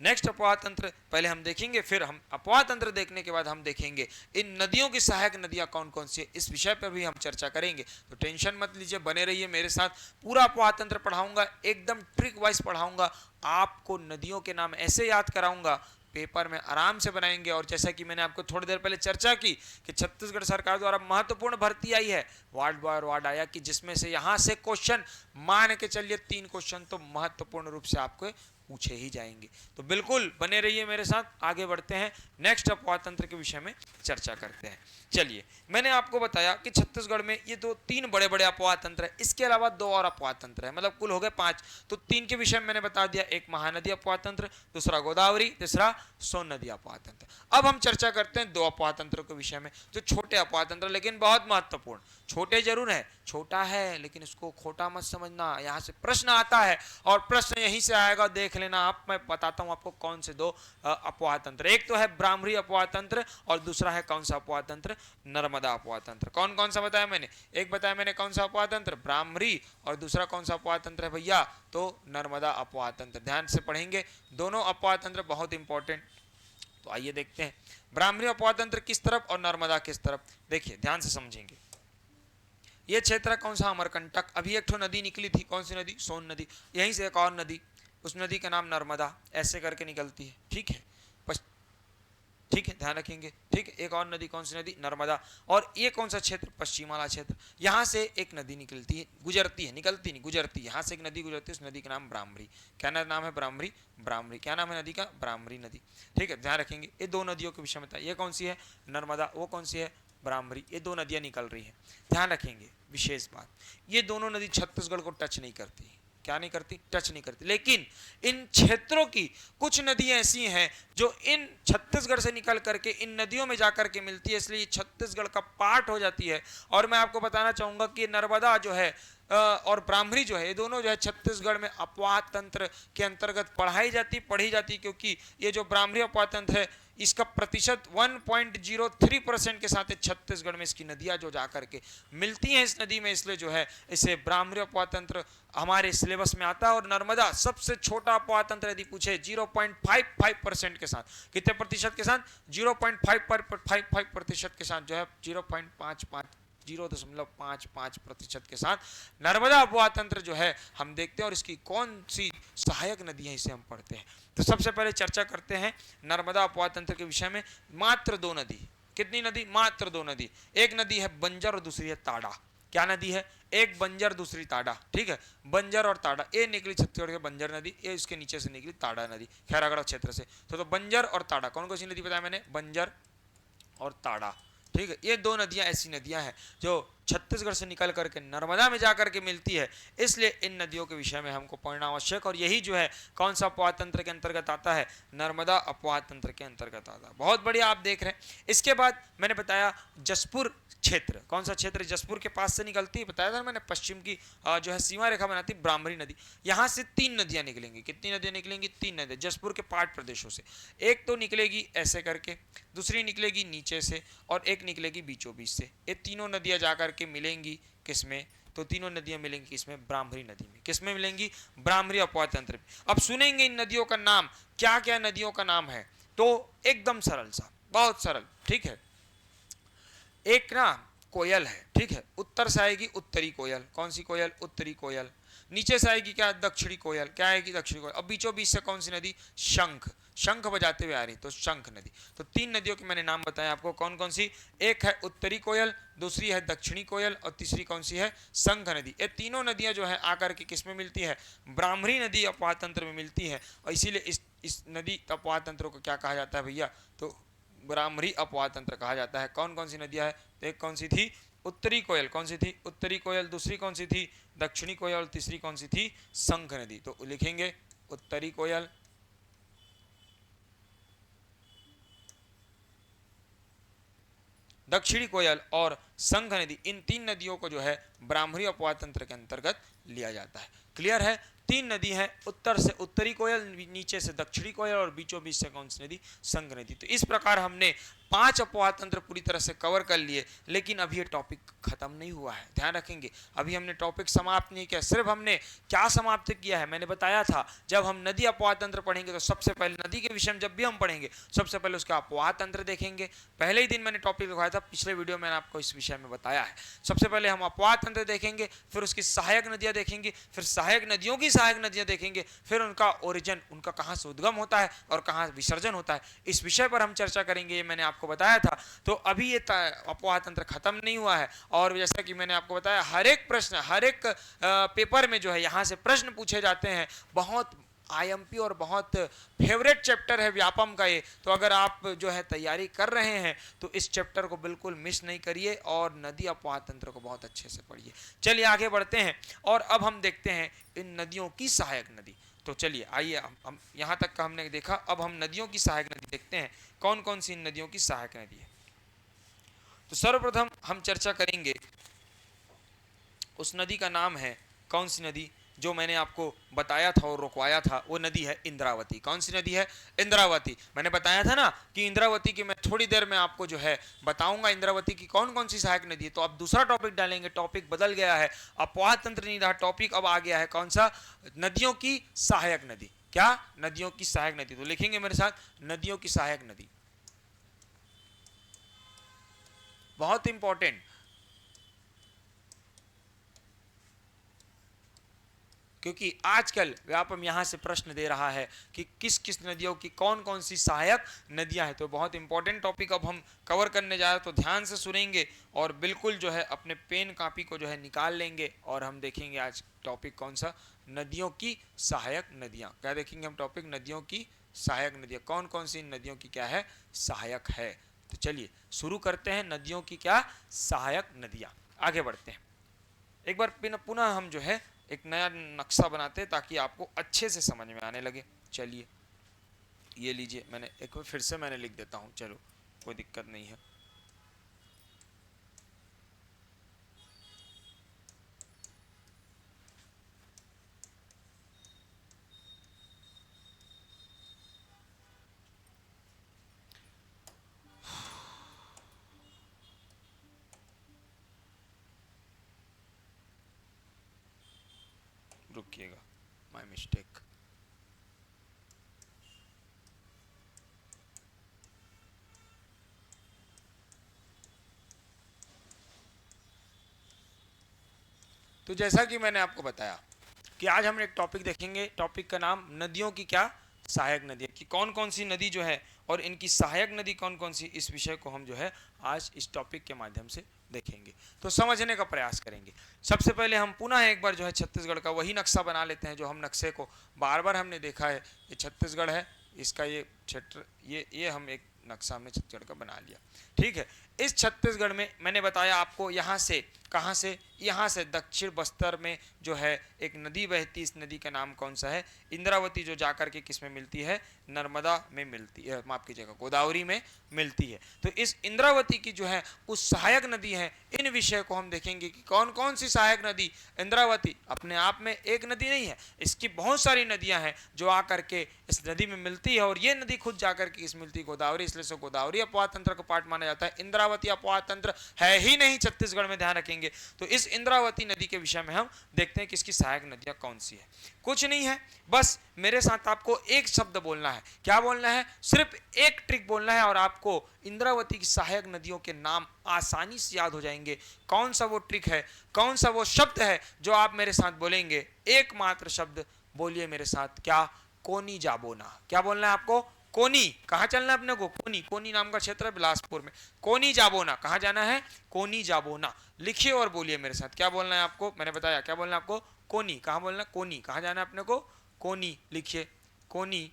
नेक्स्ट अपवाह तंत्र पहले हम देखेंगे, फिर हम अपवाह तंत्र देखने के बाद हम देखेंगे इन नदियों की सहायक नदियां कौन कौन सी है, इस विषय पर भी हम चर्चा करेंगे। तो टेंशन मत लीजिए, बने रहिए मेरे साथ। पूरा अपवाह तंत्र पढ़ाऊंगा, एकदम ट्रिक वाइज पढ़ाऊंगा, आपको नदियों के नाम ऐसे याद कराऊंगा, पेपर में आराम से बनाएंगे। और जैसा कि मैंने आपको थोड़ी देर पहले चर्चा की कि छत्तीसगढ़ सरकार द्वारा महत्वपूर्ण भर्ती आई है, वार्ड बाय वार्ड आया, कि जिसमें से यहां से क्वेश्चन मान के चलिए 3 क्वेश्चन तो महत्वपूर्ण रूप से आपको पूछे ही जाएंगे। तो बिल्कुल बने रहिए मेरे साथ, आगे बढ़ते हैं, नेक्स्ट अपवाह तंत्र के विषय में चर्चा करते हैं। चलिए, मैंने आपको बताया कि छत्तीसगढ़ में ये 3 बड़े बड़े अपवाह तंत्र है, इसके अलावा 2 और अपवाह तंत्र है, मतलब कुल हो गए 5। तो 3 के विषय में मैंने बता दिया, एक महानदी अपवाह तंत्र, दूसरा गोदावरी, तीसरा सोन नदी अपवाह तंत्र। अब हम चर्चा करते हैं 2 अपवाह तंत्रों के विषय में, जो छोटे अपवाह तंत्र, लेकिन बहुत महत्वपूर्ण। छोटे जरूर है, छोटा है, लेकिन इसको खोटा मत समझना, यहाँ से प्रश्न आता है और प्रश्न यहीं से आएगा, देख लेना आप। मैं बताता हूं आपको कौन से 2 अपवाह तंत्र, एक तो है ब्राह्मणी अपवाह तंत्र और दूसरा है कौन सा अपवाह तंत्र, नर्मदा अपवाह तंत्र। कौन कौन सा बताया मैंने, एक बताया मैंने कौन सा अपवाह तंत्र, ब्राह्मणी, और दूसरा कौन सा अपवाह तंत्र है भैया, तो नर्मदा अपवाह तंत्र। ध्यान से पढ़ेंगे, दोनों अपवाह तंत्र बहुत इंपॉर्टेंट। तो आइए देखते हैं ब्राह्मणी अपवाह तंत्र किस तरफ और नर्मदा किस तरफ। देखिए ध्यान से समझेंगे, ये क्षेत्र कौन सा, अमरकंटक। अभी एक नदी निकली थी, कौन सी नदी, सोन नदी। यहीं से एक और नदी, उस नदी का नाम नर्मदा, ऐसे करके निकलती है, ठीक है, ठीक है, ध्यान रखेंगे, ठीक है। एक और नदी, कौन सी नदी, नर्मदा। और ये कौन सा क्षेत्र, पश्चिम वाला क्षेत्र। यहाँ से एक नदी निकलती है, गुजरती है, निकलती नहीं, गुजरती है, यहाँ से एक नदी गुजरती है, उस नदी का नाम ब्राह्मणी। क्या नाम है, ब्राह्मणी, ब्राह्मणी। क्या नाम है नदी का, ब्राह्मणी नदी, ठीक है, ध्यान रखेंगे। ये 2 नदियों के विषय में था, ये कौन सी है, नर्मदा, वो कौन सी है, ब्राह्मणी। ये 2 नदियां निकल रही हैं, ध्यान रखेंगे। विशेष बात, ये दोनों नदी छत्तीसगढ़ को टच नहीं करती, क्या नहीं करती, टच नहीं करती। लेकिन इन क्षेत्रों की कुछ नदियां ऐसी हैं जो इन छत्तीसगढ़ से निकल करके इन नदियों में जाकर के मिलती है, इसलिए छत्तीसगढ़ का पार्ट हो जाती है। और मैं आपको बताना चाहूंगा कि नर्मदा जो है और ब्राह्मणी जो है, ये दोनों जो है छत्तीसगढ़ में अपवाह तंत्र के अंतर्गत पढ़ी जाती, क्योंकि ये जो ब्राह्मणी अपवाह तंत्र है, इसका प्रतिशत 1.03% के साथ छत्तीसगढ़ में इसकी नदियां जो जाकर के मिलती हैं इस नदी में, इसलिए जो है इसे ब्राह्मणी अपवाह तंत्र हमारे सिलेबस में आता है। और नर्मदा सबसे छोटा अपवाह तंत्र यदि पूछे 0.55% के साथ, कितने प्रतिशत के साथ, 0.55% के साथ जो है 0.55% के साथ नर्मदा अपवाह तंत्र जो है हम देखते हैं। और इसकी कौन सी सहायक नदी है, इसे हम पढ़ते हैं। तो सबसे पहले चर्चा करते हैं नर्मदा अपवाह तंत्र के विषय में। मात्र 2 नदी, कितनी नदी, मात्र 2 नदी। एक नदी है बंजर और दूसरी है ताड़ा। क्या नदी है, एक बंजर दूसरी ताड़ा, ठीक है, बंजर और ताड़ा। ये निकली छत्तीसगढ़ के बंजर नदी, ये इसके नीचे से निकली ताड़ा नदी, खैरागढ़ क्षेत्र से। तो बंजर और ताड़ा, कौन कौन सी नदी बताया मैंने, बंजर और ताड़ा, ठीक है। ये 2 नदियां ऐसी नदियां हैं जो छत्तीसगढ़ से निकल करके नर्मदा में जाकर के मिलती है, इसलिए इन नदियों के विषय में हमको पढ़ना आवश्यक। और यही जो है कौन सा अपवाह तंत्र के अंतर्गत आता है, नर्मदा अपवाह तंत्र के अंतर्गत आता है। बहुत बढ़िया, आप देख रहे हैं। इसके बाद मैंने बताया जसपुर क्षेत्र, कौन सा क्षेत्र, जसपुर के पास से निकलती है, बताया था मैंने, पश्चिम की जो है सीमा रेखा बनाती है ब्राह्मणी नदी। यहाँ से 3 नदियां निकलेंगी, कितनी नदियां निकलेंगी, 3 नदियां जसपुर के पाट प्रदेशों से। एक तो निकलेगी ऐसे करके, दूसरी निकलेगी नीचे से, और एक निकलेगी बीचों बीच से। ये तीनों नदियां जाकर के मिलेंगी किसमें, तो तीनों नदियां मिलेंगी किसमें, ब्राह्मणी नदी में। किसमें मिलेंगी, ब्राह्मणी अपवाह तंत्र में। अब सुनेंगे इन नदियों का नाम, क्या क्या नदियों का नाम है, तो एकदम सरल सा, बहुत सरल, ठीक है। एक ना कोयल है, ठीक है, उत्तर से आएगी उत्तरी कोयल, कौन सी कोयल, उत्तरी कोयल। नीचे से आएगी क्या, दक्षिणी कोयल, क्या आएगी, दक्षिणी कोयल। अब बीचों बीच से कौन सी नदी, शंख, शंख बजाते हुए आ रही, तो शंख नदी। तो 3 नदियों के मैंने नाम बताया आपको, कौन कौन सी? एक है उत्तरी कोयल, दूसरी है दक्षिणी कोयल और तीसरी कौन सी है? शंख नदी। ये तीनों नदियां जो है आकर के किस में मिलती है? ब्राह्मणी नदी अपवाह तंत्र में मिलती है, और इसीलिए इस नदी अपवाह तंत्र को क्या कहा जाता है भैया? तो ब्राह्मणी अपवाह तंत्र कहा जाता है। कौन कौन सी नदियां है? एक कौन सी थी? उत्तरी कोयल। कौन सी थी? उत्तरी कोयल। दूसरी कौन सी थी? दक्षिणी कोयल। और तीसरी कौन सी थी? शंख नदी। तो लिखेंगे उत्तरी कोयल, दक्षिणी कोयल और शंख नदी, इन 3 नदियों को जो है ब्राह्मणी अपवाह तंत्र के अंतर्गत लिया जाता है। क्लियर है? 3 नदी है, उत्तर से उत्तरी कोयल, नीचे से दक्षिणी कोयल और बीचों बीच से कौन सी नदी? शंख नदी। तो इस प्रकार हमने 5 अपवाह तंत्र पूरी तरह से कवर कर लिए, लेकिन अभी ये टॉपिक खत्म नहीं हुआ है, ध्यान रखेंगे। अभी हमने टॉपिक समाप्त नहीं किया, सिर्फ हमने क्या समाप्त किया है? मैंने बताया था जब हम नदी अपवाह तंत्र पढ़ेंगे तो सबसे पहले नदी के विषय में जब भी हम पढ़ेंगे सबसे पहले उसका अपवाह तंत्र देखेंगे। पहले ही दिन मैंने टॉपिक लिखवाया था, पिछले वीडियो में मैंने आपको इस विषय में बताया है। सबसे पहले हम अपवाह तंत्र देखेंगे, फिर उसकी सहायक नदियां देखेंगे, फिर सहायक नदियों की सहायक नदियां देखेंगे, फिर उनका ओरिजिन, उनका कहां से उद्गम होता है और कहां विसर्जन होता है, इस विषय पर हम चर्चा करेंगे। ये मैंने आपको बताया था। तो अभी ये अपवाह तंत्र खत्म नहीं हुआ है, और जैसा कि मैंने आपको बताया हर एक प्रश्न, हर एक पेपर में जो है यहाँ से प्रश्न पूछे जाते हैं। बहुत आईएमपी और बहुत फेवरेट चैप्टर है व्यापम का ये। तो अगर आप जो है तैयारी कर रहे हैं तो इस चैप्टर को बिल्कुल मिस नहीं करिए और नदी अपवाह तंत्र को बहुत अच्छे से पढ़िए। चलिए आगे बढ़ते हैं, और अब हम देखते हैं इन नदियों की सहायक नदी। तो चलिए आइए, हम यहाँ तक का हमने देखा, अब हम नदियों की सहायक नदी देखते हैं कौन कौन सी इन नदियों की सहायक नदी है। तो सर्वप्रथम हम चर्चा करेंगे उस नदी का नाम है, कौन सी नदी? जो मैंने आपको बताया था और रुकवाया था, वो नदी है इंद्रावती। कौन सी नदी है? इंद्रावती। मैंने बताया था ना कि इंद्रावती की मैं थोड़ी देर में आपको जो है बताऊंगा इंद्रावती की कौन कौन सी सहायक नदी है। तो अब दूसरा टॉपिक डालेंगे, टॉपिक बदल गया है, अपवाह तंत्र नहीं रहा, टॉपिक अब आ गया है कौन सा? नदियों की सहायक नदी। क्या? नदियों की सहायक नदी। तो लिखेंगे मेरे साथ, नदियों की सहायक नदी। बहुत इंपॉर्टेंट, क्योंकि आजकल व्यापम यहाँ से प्रश्न दे रहा है कि किस किस नदियों की कौन कौन सी सहायक नदियां हैं। तो बहुत इंपॉर्टेंट टॉपिक अब हम कवर करने जा रहे हैं, तो ध्यान से सुनेंगे और बिल्कुल जो है अपने पेन कापी को जो है निकाल लेंगे, और हम देखेंगे आज टॉपिक कौन सा? नदियों की सहायक नदियाँ। क्या देखेंगे हम? टॉपिक नदियों की सहायक नदियाँ। कौन कौन सी नदियों की क्या है? सहायक है। तो चलिए शुरू करते हैं, नदियों की क्या सहायक नदियाँ। आगे बढ़ते हैं, एक बार पुनः हम जो है एक नया नक्शा बनाते हैं ताकि आपको अच्छे से समझ में आने लगे। चलिए ये लीजिए, मैंने एक बार फिर से मैंने लिख देता हूँ, चलो कोई दिक्कत नहीं है। रुकिएगा, माय मिस्टेक। तो जैसा कि मैंने आपको बताया कि आज हम एक टॉपिक देखेंगे, टॉपिक का नाम नदियों की क्या सहायक नदी, कि कौन कौन सी नदी जो है और इनकी सहायक नदी कौन कौन सी, इस विषय को हम जो है आज इस टॉपिक के माध्यम से देखेंगे। तो समझने का प्रयास करेंगे। सबसे पहले हम पुनः एक बार जो है छत्तीसगढ़ का वही नक्शा बना लेते हैं जो हम नक्शे को बार बार हमने देखा है। ये छत्तीसगढ़ है, इसका ये क्षेत्र, ये हम एक नक्शा हमने छत्तीसगढ़ का बना लिया। ठीक है, इस छत्तीसगढ़ में मैंने बताया आपको, यहाँ से कहाँ से? यहाँ से दक्षिण बस्तर में जो है एक नदी बहती, इस नदी का नाम कौन सा है? इंद्रावती, जो जाकर के किस में मिलती है? नर्मदा में मिलती है, माफ कीजिएगा गोदावरी में मिलती है। तो इस इंद्रावती की जो है उस सहायक नदी है, इन विषय को हम देखेंगे कि कौन कौन सी सहायक नदी। इंद्रावती अपने आप में एक नदी नहीं है, इसकी बहुत सारी नदियां हैं जो आकर के इस नदी में मिलती है, और ये नदी खुद जाकर के किस मिलती है? गोदावरी, इसलिए से गोदावरी अपवाह तंत्र का पार्ट माना जाता है। इंद्रावती अपवाह तंत्र है ही नहीं छत्तीसगढ़ में, ध्यान रखेंगे। तो इस इंद्रावती नदी के विषय में हम देखते हैं कि इसकी सहायक नदियां कौन सी है। कुछ नहीं है, बस मेरे साथ आपको एक शब्द बोलना है। क्या बोलना है? सिर्फ एक ट्रिक बोलना है और आपको इंद्रावती की सहायक नदियों के नाम आसानी से याद हो जाएंगे। कौन सा वो ट्रिक है, कौन सा वो शब्द है जो आप मेरे साथ बोलेंगे? एकमात्र शब्द बोलिए मेरे साथ, क्या? कोनी जाबोना। क्या बोलना है आपको? कोनी, कहाँ चलना है अपने को? कोनी, कोनी नाम का क्षेत्र है बिलासपुर में। कोनी जाबोना, कहाँ जाना है? कोनी जाबोना। लिखिए और बोलिए मेरे साथ, क्या बोलना है आपको? मैंने बताया क्या बोलना है आपको? कोनी, कहाँ बोलना है? कोनी, कहाँ जाना है अपने को? कोनी, लिखिए कोनी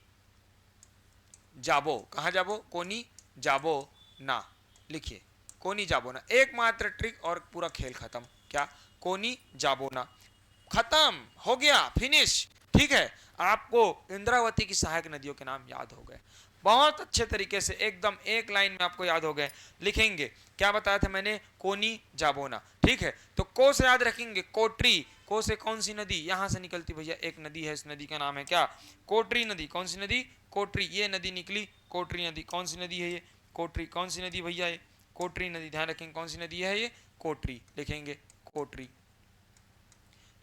जाबो, कहाँ जाबो? कोनी जाबो ना, लिखिए कोनी जाबो ना। एकमात्र ट्रिक और पूरा खेल खत्म। क्या? कोनी जाबो ना, खत्म हो गया, फिनिश। ठीक है, आपको इंद्रावती की सहायक नदियों के नाम याद हो गए, बहुत अच्छे तरीके से एकदम एक लाइन में आपको याद हो गए। लिखेंगे, क्या बताया था मैंने? कोनी जाबोना। ठीक है, तो को से याद रखेंगे कोटरी। को से कौन सी नदी यहां से निकलती भैया? एक नदी है, इस नदी का नाम है क्या? कोटरी नदी। कौन सी नदी? कोटरी। ये नदी निकली कोटरी नदी। कौन सी नदी है ये? कोटरी। कौन सी नदी भैया? ये कोटरी नदी। ध्यान रखेंगे कौन सी नदी है ये? कोटरी। लिखेंगे कोटरी।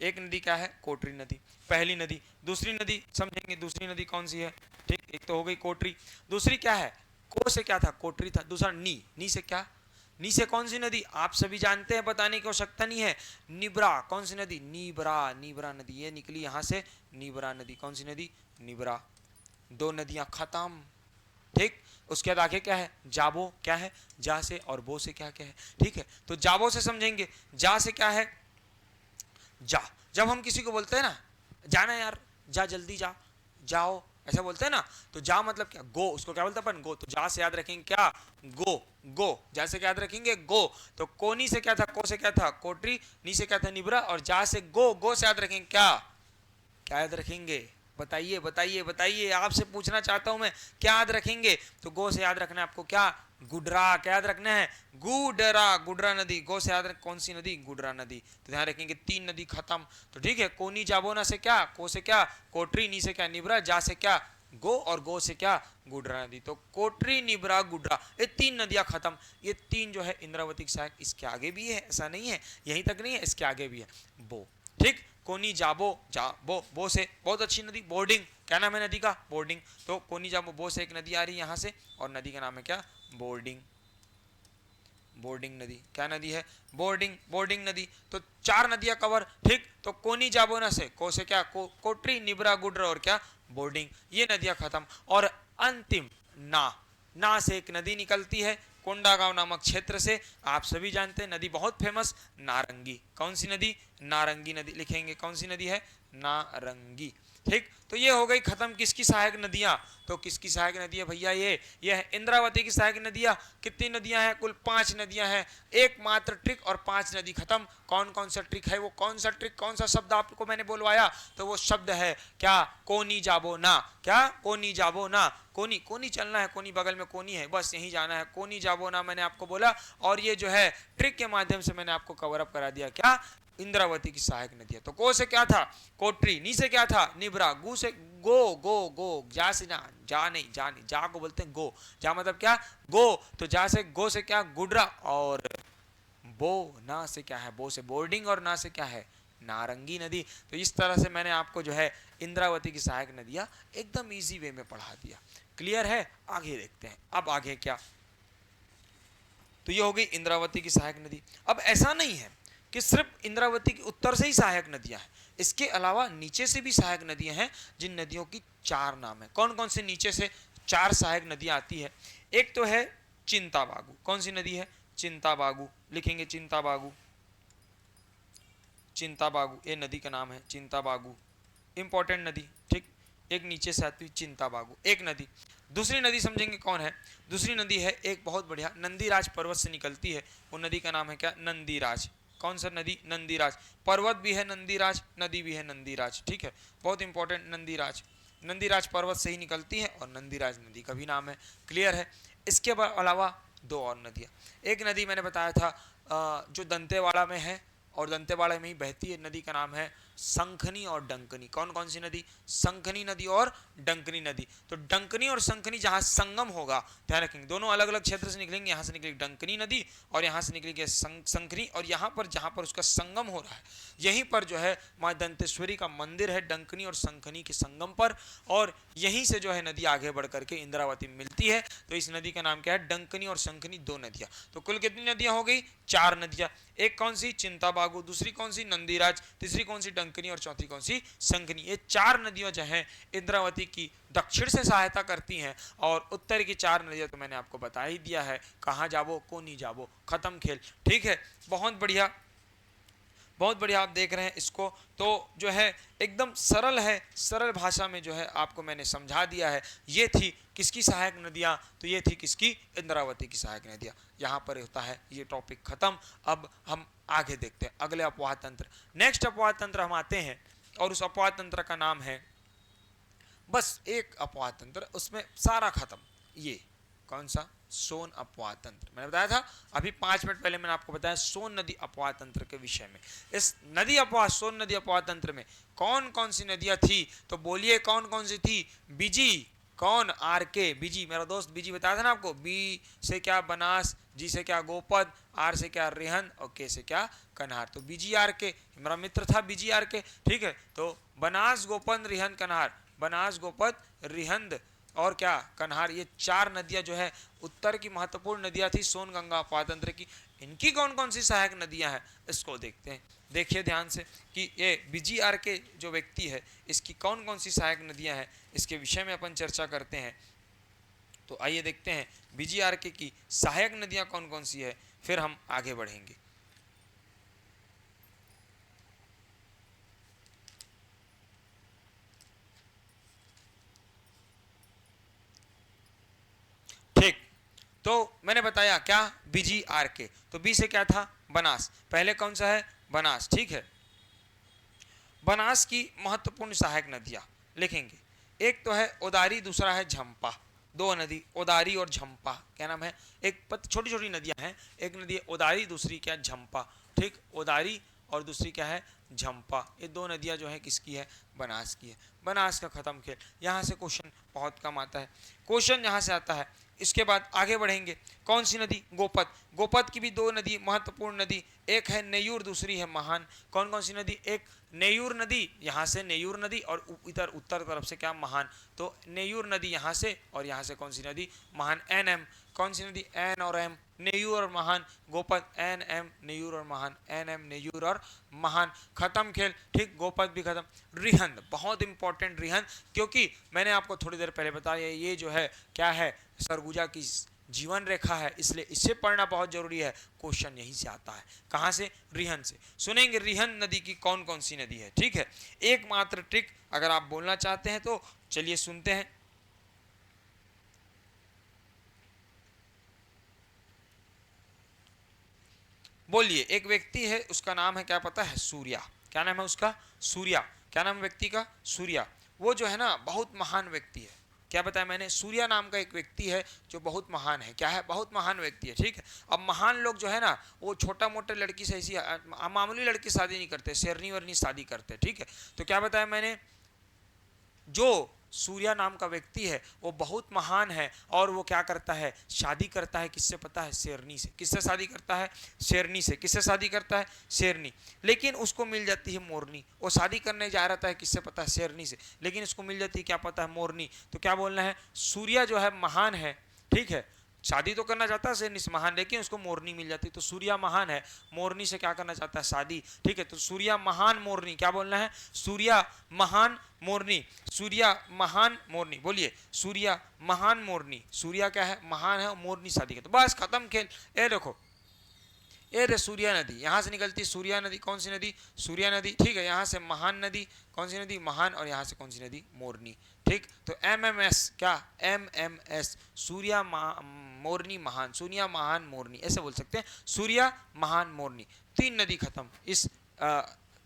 एक नदी क्या है? कोटरी नदी, पहली नदी। दूसरी नदी समझेंगे, दूसरी नदी कौन सी है? ठीक, एक तो हो गई कोटरी, दूसरी क्या है? को से क्या था? कोटरी था। दूसरा नी, नी से क्या? नी से कौन सी नदी? आप सभी जानते हैं, बताने की आवश्यकता नहीं है। निब्रा। कौन सी नदी? नीबरा, नीबरा नदी, ये निकली यहां से, नीबरा नदी। कौन सी नदी? निब्रा। दो नदियां खत्म। ठीक, उसके बाद आगे क्या है? जाबो। क्या है? जा से, और बो से क्या क्या है? ठीक है, तो जाबो से समझेंगे। जा से क्या है? जा। जब हम किसी को बोलते हैं ना, जाना यार, जा जल्दी जा, जाओ, ऐसा बोलते हैं ना, तो जा मतलब क्या? गो। उसको क्या बोलते हैं अपन? गो। तो जा से याद रखेंगे क्या? गो, गो। जा से क्या याद रखेंगे? गो। तो कोनी से क्या था? को से क्या था? कोटरी। नी से क्या था? निब्रा। और जा से गो, गो से याद रखेंगे क्या? क्या याद रखेंगे? बताइए बताइए बताइए, आपसे पूछना चाहता हूं मैं, क्या याद रखेंगे? तो गो से याद रखना है आपको क्या? गुडरा। क्या याद रखना है? गुडरा, गुडरा नदी। गो से याद रख, कौन सी नदी? गुडरा नदी। तो ध्यान रखेंगे, तीन नदी खत्म। तो ठीक है, कोनी जाबोना से क्या? को से क्या? कोटरी। नी से क्या? निब्रा। जा से क्या? गो। और गो से क्या? गुडरा नदी। तो कोटरी, निब्रा, गुडरा, ये तीन नदियां खत्म। ये तीन जो है इंद्रावती की सहायक। इसके आगे भी है, ऐसा नहीं है, यहीं तक नहीं है, इसके आगे भी है। बो। ठीक, कोनी जाबो, जाबो, बो से बहुत अच्छी नदी। बोर्डिंग, क्या नाम है नदी का? बोर्डिंग। तो कोनी जाबो, बो से एक नदी आ रही है यहां से, और नदी का नाम है क्या? बोर्डिंग। बोर्डिंग नदी। क्या नदी है? बोर्डिंग, बोर्डिंग नदी। तो चार नदियां कवर। ठीक, तो कोनी जाबोना से, को से क्या? कोटरी, निब्रा, गुडरा, और क्या? बोर्डिंग। ये नदियां खत्म। और अंतिम ना, ना से एक नदी निकलती है कोंडागांव नामक क्षेत्र से। आप सभी जानते हैं, नदी बहुत फेमस, नारंगी। कौन सी नदी? नारंगी नदी। लिखेंगे कौन सी नदी है? नारंगी। ठीक, तो ये हो गई खत्म किसकी सहायक नदियां? तो किसकी सहायक नदी है भैया? ये है इंद्रावती की सहायक नदियां। कितनी नदियां हैं? कुल 5 नदियां हैं। एकमात्र ट्रिक और 5 नदी खत्म। कौन कौन सा ट्रिक है? वो कौन सा ट्रिक, कौन सा शब्द आपको मैंने बोलवाया? तो वो शब्द है क्या? कोनी जाबो ना। क्या? कोनी जाबो ना। कोनी, कोनी चलना है, कोनी बगल में कोनी है, बस यहीं जाना है। कोनी जाबो ना मैंने आपको बोला, और ये जो है ट्रिक के माध्यम से मैंने आपको कवर अप करा दिया। क्या? इंद्रावती की सहायक नदी है। तो को से क्या था? कोटरी। नी से क्या था? निब्रा। गु से गो, गो, गो। जा से ना, जा नहीं, जा नहीं, जा को बोलते हैं गो। जा मतलब क्या? गो। तो जा से, गो से क्या? गुडरा। और बो, ना से क्या है? बो से बोर्डिंग, और ना से क्या है? नारंगी नदी। तो इस तरह से मैंने आपको जो है इंद्रावती की सहायक नदियां एकदम इजी वे में पढ़ा दिया। क्लियर है? आगे देखते हैं, अब आगे क्या। तो ये हो गई इंद्रावती की सहायक नदी। अब ऐसा नहीं है कि सिर्फ इंद्रावती की उत्तर से ही सहायक नदियां हैं, इसके अलावा नीचे से भी सहायक नदियां हैं, जिन नदियों की 4 नाम है। कौन कौन से नीचे से 4 सहायक नदियां आती है? एक तो है चिंताबागु। कौन सी नदी है? चिंताबागु। लिखेंगे चिंताबागु, चिंताबागु, ये नदी का नाम है चिंताबागु, इंपॉर्टेंट नदी। ठीक, एक नीचे से आती हुई चिंताबागु, एक नदी। दूसरी नदी समझेंगे कौन है? दूसरी नदी है एक बहुत बढ़िया, नंदीराज पर्वत से निकलती है, वो नदी का नाम है क्या? नंदीराज। कौन सा नदी? नंदीराज। पर्वत भी है नंदीराज, नदी भी है नंदीराज। ठीक है, बहुत इंपॉर्टेंट, नंदीराज। नंदीराज पर्वत से ही निकलती है, और नंदीराज नदी का भी नाम है। क्लियर है? इसके अलावा 2 और नदियाँ। एक नदी मैंने बताया था जो दंतेवाड़ा में है, और दंतेवाड़ा में ही बहती है, नदी का नाम है संखनी और डंकनी। कौन कौन सी नदी? संखनी नदी और डंकनी नदी। तो डंकनी और संखनी जहां संगम होगा, ध्यान रखेंगे, दोनों अलग अलग क्षेत्र से निकलेंगे। यहाँ से निकलेगी डंकनी नदी, और यहाँ से निकलेगी संखनी, और यहाँ पर जहाँ पर उसका संगम हो रहा है, यहीं पर जो है माँ दंतेश्वरी का मंदिर है, डंकनी और संखनी के संगम पर, और यहीं से जो है नदी आगे बढ़ करके इंद्रावती मिलती है। तो इस नदी का नाम क्या है? डंकनी और संखनी, 2 नदियाँ। तो कुल कितनी नदियाँ हो गई? 4 नदियाँ। एक कौन सी? चिंताबागु। दूसरी कौन सी? नंदीराज। तीसरी कौन सी? शंखनी और चौथी कौन सी, संघनी। ये 4 नदियां जो हैं इंद्रावती की दक्षिण से सहायता करती हैं, और उत्तर की 4 नदियां तो मैंने आपको बता ही दिया है, कहाँ जाबो को नहीं जाबो, खत्म खेल। ठीक है, बहुत बढ़िया, बहुत बढ़िया। आप देख रहे हैं इसको, तो जो है एकदम सरल है, सरल भाषा में जो है आपको मैंने समझा दिया है। ये थी किसकी सहायक नदियाँ, तो ये थी किसकी, इंद्रावती की सहायक नदियाँ। यहाँ पर होता है ये टॉपिक खत्म। अब हम आगे देखते हैं अगले अपवाह तंत्र। नेक्स्ट अपवाह तंत्र हम आते हैं, और उस अपवाह तंत्र का नाम है, बस एक अपवाह तंत्र, उसमें सारा खत्म। ये कौन सा, सोन अपवाह तंत्र। मैंने बताया था अभी 5 मिनट पहले मैंने आपको बताया सोन नदी अपवाह तंत्र के विषय में। इस नदी अपवाह, सोन नदी अपवाह तंत्र में कौन कौन सी नदियां थी, तो बोलिए कौन कौन सी थी। बीजी, कौन, आर के, बीजी, मेरा दोस्त बीजी बताया था ना आपको। बी से क्या बनास, जी से क्या गोपद, आर से क्या रिहंद, और के से क्या कन्हार। तो बीजी आर के, मेरा मित्र था बीजी आर के। ठीक है, तो बनास, गोपद, रिहंद, कन्हार, बनास, गोपद, रिहंद और क्या, कन्हार। ये 4 नदियां जो है उत्तर की महत्वपूर्ण नदियां थी सोन गंगा अपवाह तंत्र की। इनकी कौन कौन सी सहायक नदियां हैं, इसको देखते हैं। देखिए ध्यान से कि ये बीजीआर के जो व्यक्ति है, इसकी कौन कौन सी सहायक नदियां हैं, इसके विषय में अपन चर्चा करते हैं। तो आइए देखते हैं बीजीआर के की सहायक नदियां कौन कौन सी है, फिर हम आगे बढ़ेंगे। ठीक, तो मैंने बताया क्या, बीजी आर के। तो बी से क्या था, बनास। पहले कौन सा है, बनास। ठीक है, बनास की महत्वपूर्ण सहायक नदियां लिखेंगे। एक तो है ओदारी, दूसरा है झंपा। 2 नदी, ओदारी और झंपा। क्या नाम है, एक छोटी छोटी नदियां हैं, एक नदी है ओदारी, दूसरी क्या, झंपा। ठीक, ओदारी और दूसरी क्या है, झंपा। ये 2 नदियां जो है किसकी है, बनास की है। बनास का खत्म खेल। यहाँ से क्वेश्चन बहुत कम आता है, क्वेश्चन यहाँ से आता है। इसके बाद आगे बढ़ेंगे, कौन सी नदी, गोपद। गोपद की भी 2 नदी महत्वपूर्ण नदी, एक है नेयूर, दूसरी है महान। कौन कौन सी नदी, एक नेयूर नदी, यहाँ से नेयूर नदी, और इधर उत्तर तरफ से क्या, महान। तो नेयूर नदी यहाँ से, और यहाँ से कौन सी नदी, महान। एन एम, कौन सी नदी, एन और एम, नेयूर और महान। गोपद, एन एम, नेयूर और महान, एन एम, नेयूर और महान। खत्म खेल। ठीक, गोपद भी खत्म। रिहंद, बहुत इंपॉर्टेंट रिहंद, क्योंकि मैंने आपको थोड़ी देर पहले बताया ये जो है क्या है, सरगुजा की जीवन रेखा है, इसलिए इसे पढ़ना बहुत जरूरी है। क्वेश्चन यहीं से आता है, कहां से, रिहंद से। सुनेंगे रिहंद नदी की कौन कौन सी नदी है। ठीक है, एकमात्र ट्रिक अगर आप बोलना चाहते हैं तो चलिए सुनते हैं। बोलिए, एक व्यक्ति है, उसका नाम है क्या पता है, सूर्या। क्या नाम है उसका, सूर्या। क्या नाम है व्यक्ति का, सूर्या। वो जो है ना बहुत महान व्यक्ति है। क्या बताया मैंने, सूर्या नाम का एक व्यक्ति है जो बहुत महान है। क्या है, बहुत महान व्यक्ति है। ठीक है, अब महान लोग जो है ना, वो छोटा मोटे लड़की से ऐसी मामूली लड़की शादी नहीं करते, शेरनी वरनी शादी करते। ठीक है, तो क्या बताया मैंने, जो सूर्या नाम का व्यक्ति है वो बहुत महान है, और वो क्या करता है, शादी करता है, किससे पता है, शेरनी से। किससे शादी करता है, शेरनी से। किससे शादी करता है, शेरनी। लेकिन उसको मिल जाती है मोरनी। वो शादी करने जा रहा है किससे पता है, शेरनी से, लेकिन उसको मिल जाती है क्या पता है, मोरनी। तो क्या बोलना है, सूर्या जो है महान है। ठीक है, शादी तो करना चाहता है शेरनी से, महान, लेकिन उसको मोरनी मिल जाती है। तो सूर्या महान है, मोरनी से क्या करना चाहता है, शादी। ठीक है, तो सूर्या महान मोरनी, क्या बोलना है, सूर्या महान मोरनी। सूर्या महान मोरनी, बोलिए, सूर्या महान मोरनी। सूर्या क्या है, महान है, मोरनी शादी के। तो बस खत्म खेल। ये देखो, ये रे सूर्या नदी, यहाँ से निकलती सूर्या नदी। कौन सी नदी, सूर्या नदी। ठीक है, यहाँ से महान नदी, कौन सी नदी, महान, और यहाँ से कौन सी नदी, मोरनी। ठीक, तो एम एम एस, क्या, एम एम एस, सूर्या मोरनी महान, सूर्या महान मोरनी, ऐसे बोल सकते हैं, सूर्या महान मोरनी। 3 नदी खत्म। इस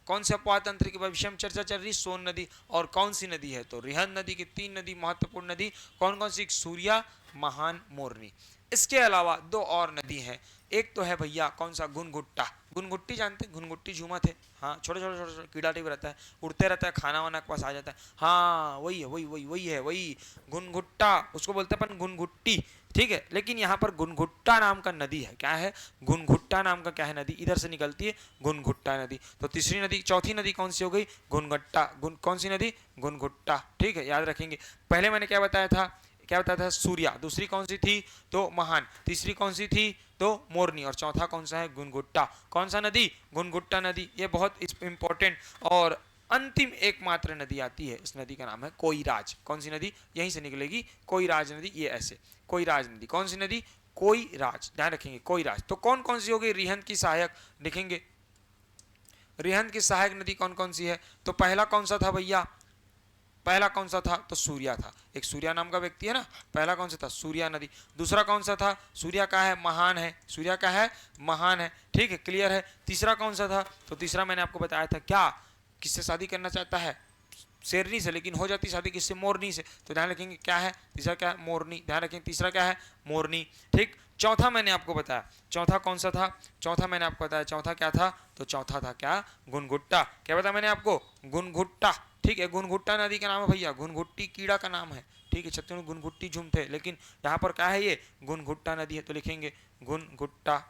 कौन से अपवाह तंत्र के विषय में चर्चा चल रही, सोन नदी। और कौन सी नदी है, तो रिहंद नदी की 3 नदी महत्वपूर्ण नदी। कौन कौन सी, सूर्या महान मोरनी। इसके अलावा 2 और नदी हैं। एक तो है भैया कौन सा, गुनगुट्टा। गुनगुट्टी जानते हैं, गुनगुट्टी झूमत है, हाँ, छोटे छोटे छोटे छोटे कीड़ा टिप रहता है, उड़ते रहता है, खाना वाना के पास आ जाता है। हाँ, वही है, वही है, वही गुनगुट्टा, उसको बोलते हैं अपन गुनगुट्टी। ठीक है, लेकिन यहाँ पर गुनगुट्टा नाम का नदी है। क्या है, गुनगुट्टा नाम का क्या है, नदी, इधर से निकलती है गुनगुट्टा नदी। तो तीसरी नदी, चौथी नदी कौन सी हो गई, गुनगट्टा। कौन सी नदी, गुनगुट्टा। ठीक है, याद रखेंगे। पहले मैंने क्या बताया था, क्या बताया था, सूर्या। दूसरी कौन सी थी, तो महान। तीसरी कौन सी थी, तो मोरनी। और चौथा कौन सा है, गुनगुट्टा। कौन सा नदी, गुनगुट्टा नदी। ये बहुत इंपॉर्टेंट और अंतिम एकमात्र नदी आती है, इस नदी का नाम है कोइराज। कौन सी नदी? यहीं से निकलेगी कोइराज नदी, ये ऐसे कोइराज नदी। कौन सी नदी? कोइराज, ध्यान रखेंगे कोइराज। तो कौन कौन सी हो गई रिहंद की सहायक? लिखेंगे रिहंद की सहायक नदी कौन कौन सी है। तो पहला कौन सा था भैया? पहला कौन सा था? तो सूर्या था, एक सूर्या नाम का व्यक्ति है ना। पहला कौन सा था? सूर्या नदी। दूसरा कौन सा था? सूर्या का है महान है, सूर्या का है महान है, ठीक है, क्लियर है। तीसरा कौन सा था? तो तीसरा मैंने आपको बताया था, क्या किससे शादी करना चाहता है? शेरनी से, लेकिन हो जाती शादी किससे? मोरनी से। तो ध्यान रखेंगे क्या है तीसरा, क्या है? मोरनी। ध्यान रखेंगे तीसरा क्या है? मोरनी, ठीक। चौथा मैंने आपको बताया, चौथा कौन सा था? चौथा मैंने आपको बताया, चौथा क्या था? तो चौथा था क्या? गुनगुट्टा। क्या बताया मैंने आपको? गुनगुट्टा, ठीक है। गुनगुट्टा नदी का नाम है भैया, गुनगुट्टी कीड़ा का नाम है, ठीक है। छत्तीसगढ़ में गुनगुट्टी झुम थे, लेकिन यहाँ पर क्या है? ये गुनगुट्टा नदी है, तो लिखेंगे गुनगुट्टा,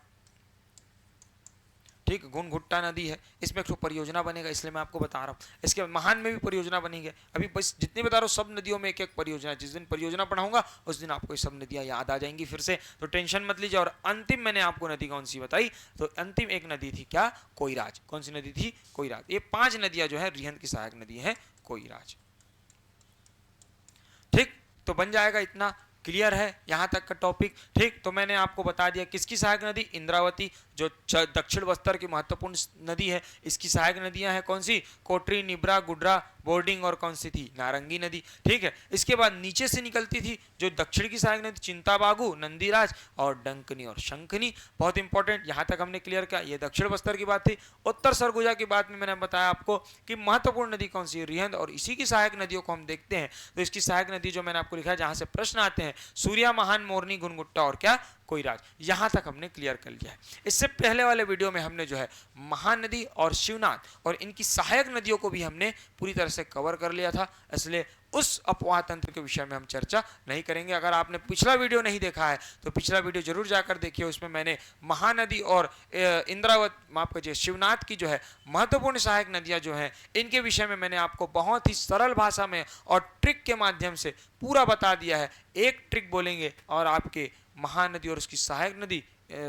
ठीक। गुनगुट्टा नदी है, इसमें एक परियोजना बनेगा, इसलिए मैं आपको बता रहा हूँ। इसके महान में भी परियोजना बनेगी। अभी बस जितनी बता रहा हूँ सब नदियों में एक एक परियोजना, जिस दिन परियोजना पढ़ाऊंगा उस दिन आपको ये सब नदियाँ याद आ जाएंगी फिर से, तो टेंशन मत लीजिए। और अंतिम मैंने आपको नदी कौन सी बताई? तो अंतिम एक नदी थी क्या? कोइराज। कौन सी नदी थी? कोइराज। ये 5 नदियां जो है रिहंद की सहायक नदी है कोइराज, ठीक। तो बन जाएगा इतना, क्लियर है यहाँ तक का टॉपिक, ठीक। तो मैंने आपको बता दिया किसकी सहायक नदी? इंद्रावती, जो दक्षिण बस्तर की महत्वपूर्ण नदी है। इसकी सहायक नदियां हैं कौन सी? कोटरी, निब्रा, गुड्रा, बोर्डिंग, और कौन सी थी? नारंगी नदी, ठीक है। इसके बाद नीचे से निकलती थी जो दक्षिण की सहायक नदी, चिंताबागु, नंदीराज और डंकनी और शंखनी। बहुत इंपॉर्टेंट, यहाँ तक हमने क्लियर किया। ये दक्षिण बस्तर की बात थी। उत्तर सरगुजा की बात में मैंने बताया आपको कि महत्वपूर्ण नदी कौन सी है? रिहंद। और इसी की सहायक नदियों को हम देखते हैं, तो इसकी सहायक नदी जो मैंने आपको लिखा है, जहां से प्रश्न आते हैं, सूर्या, महान, मोरनी, गुनगुट्टा और क्या? कोइराज। यहां तक हमने क्लियर कर लिया है। इससे पहले वाले वीडियो में हमने जो है महानदी और शिवनाथ और इनकी सहायक नदियों को भी हमने पूरी तरह से कवर कर लिया था, इसलिए उस अपवाह तंत्र के विषय में हम चर्चा नहीं करेंगे। अगर आपने पिछला वीडियो नहीं देखा है तो पिछला वीडियो जरूर जाकर देखिए, उसमें मैंने महानदी और इंद्रावत, माफ करिए, शिवनाथ की जो है महत्वपूर्ण सहायक नदियां जो हैं, इनके विषय में मैंने आपको बहुत ही सरल भाषा में और ट्रिक के माध्यम से पूरा बता दिया है। एक ट्रिक बोलेंगे और आपके महानदी और उसकी सहायक नदी,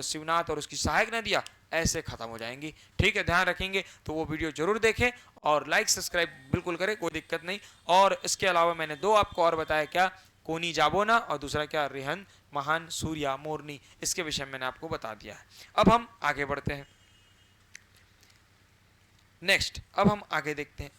शिवनाथ और उसकी सहायक नदियां ऐसे खत्म हो जाएंगी, ठीक है। ध्यान रखेंगे तो वो वीडियो जरूर देखें और लाइक सब्सक्राइब बिल्कुल करें, कोई दिक्कत नहीं। और इसके अलावा मैंने 2 आपको और बताया, क्या? कोनी जाबोना और दूसरा क्या? रिहंद, महान, सूर्या, मोरनी। इसके विषय में मैंने आपको बता दिया है। अब हम आगे बढ़ते हैं नेक्स्ट। अब हम आगे देखते हैं।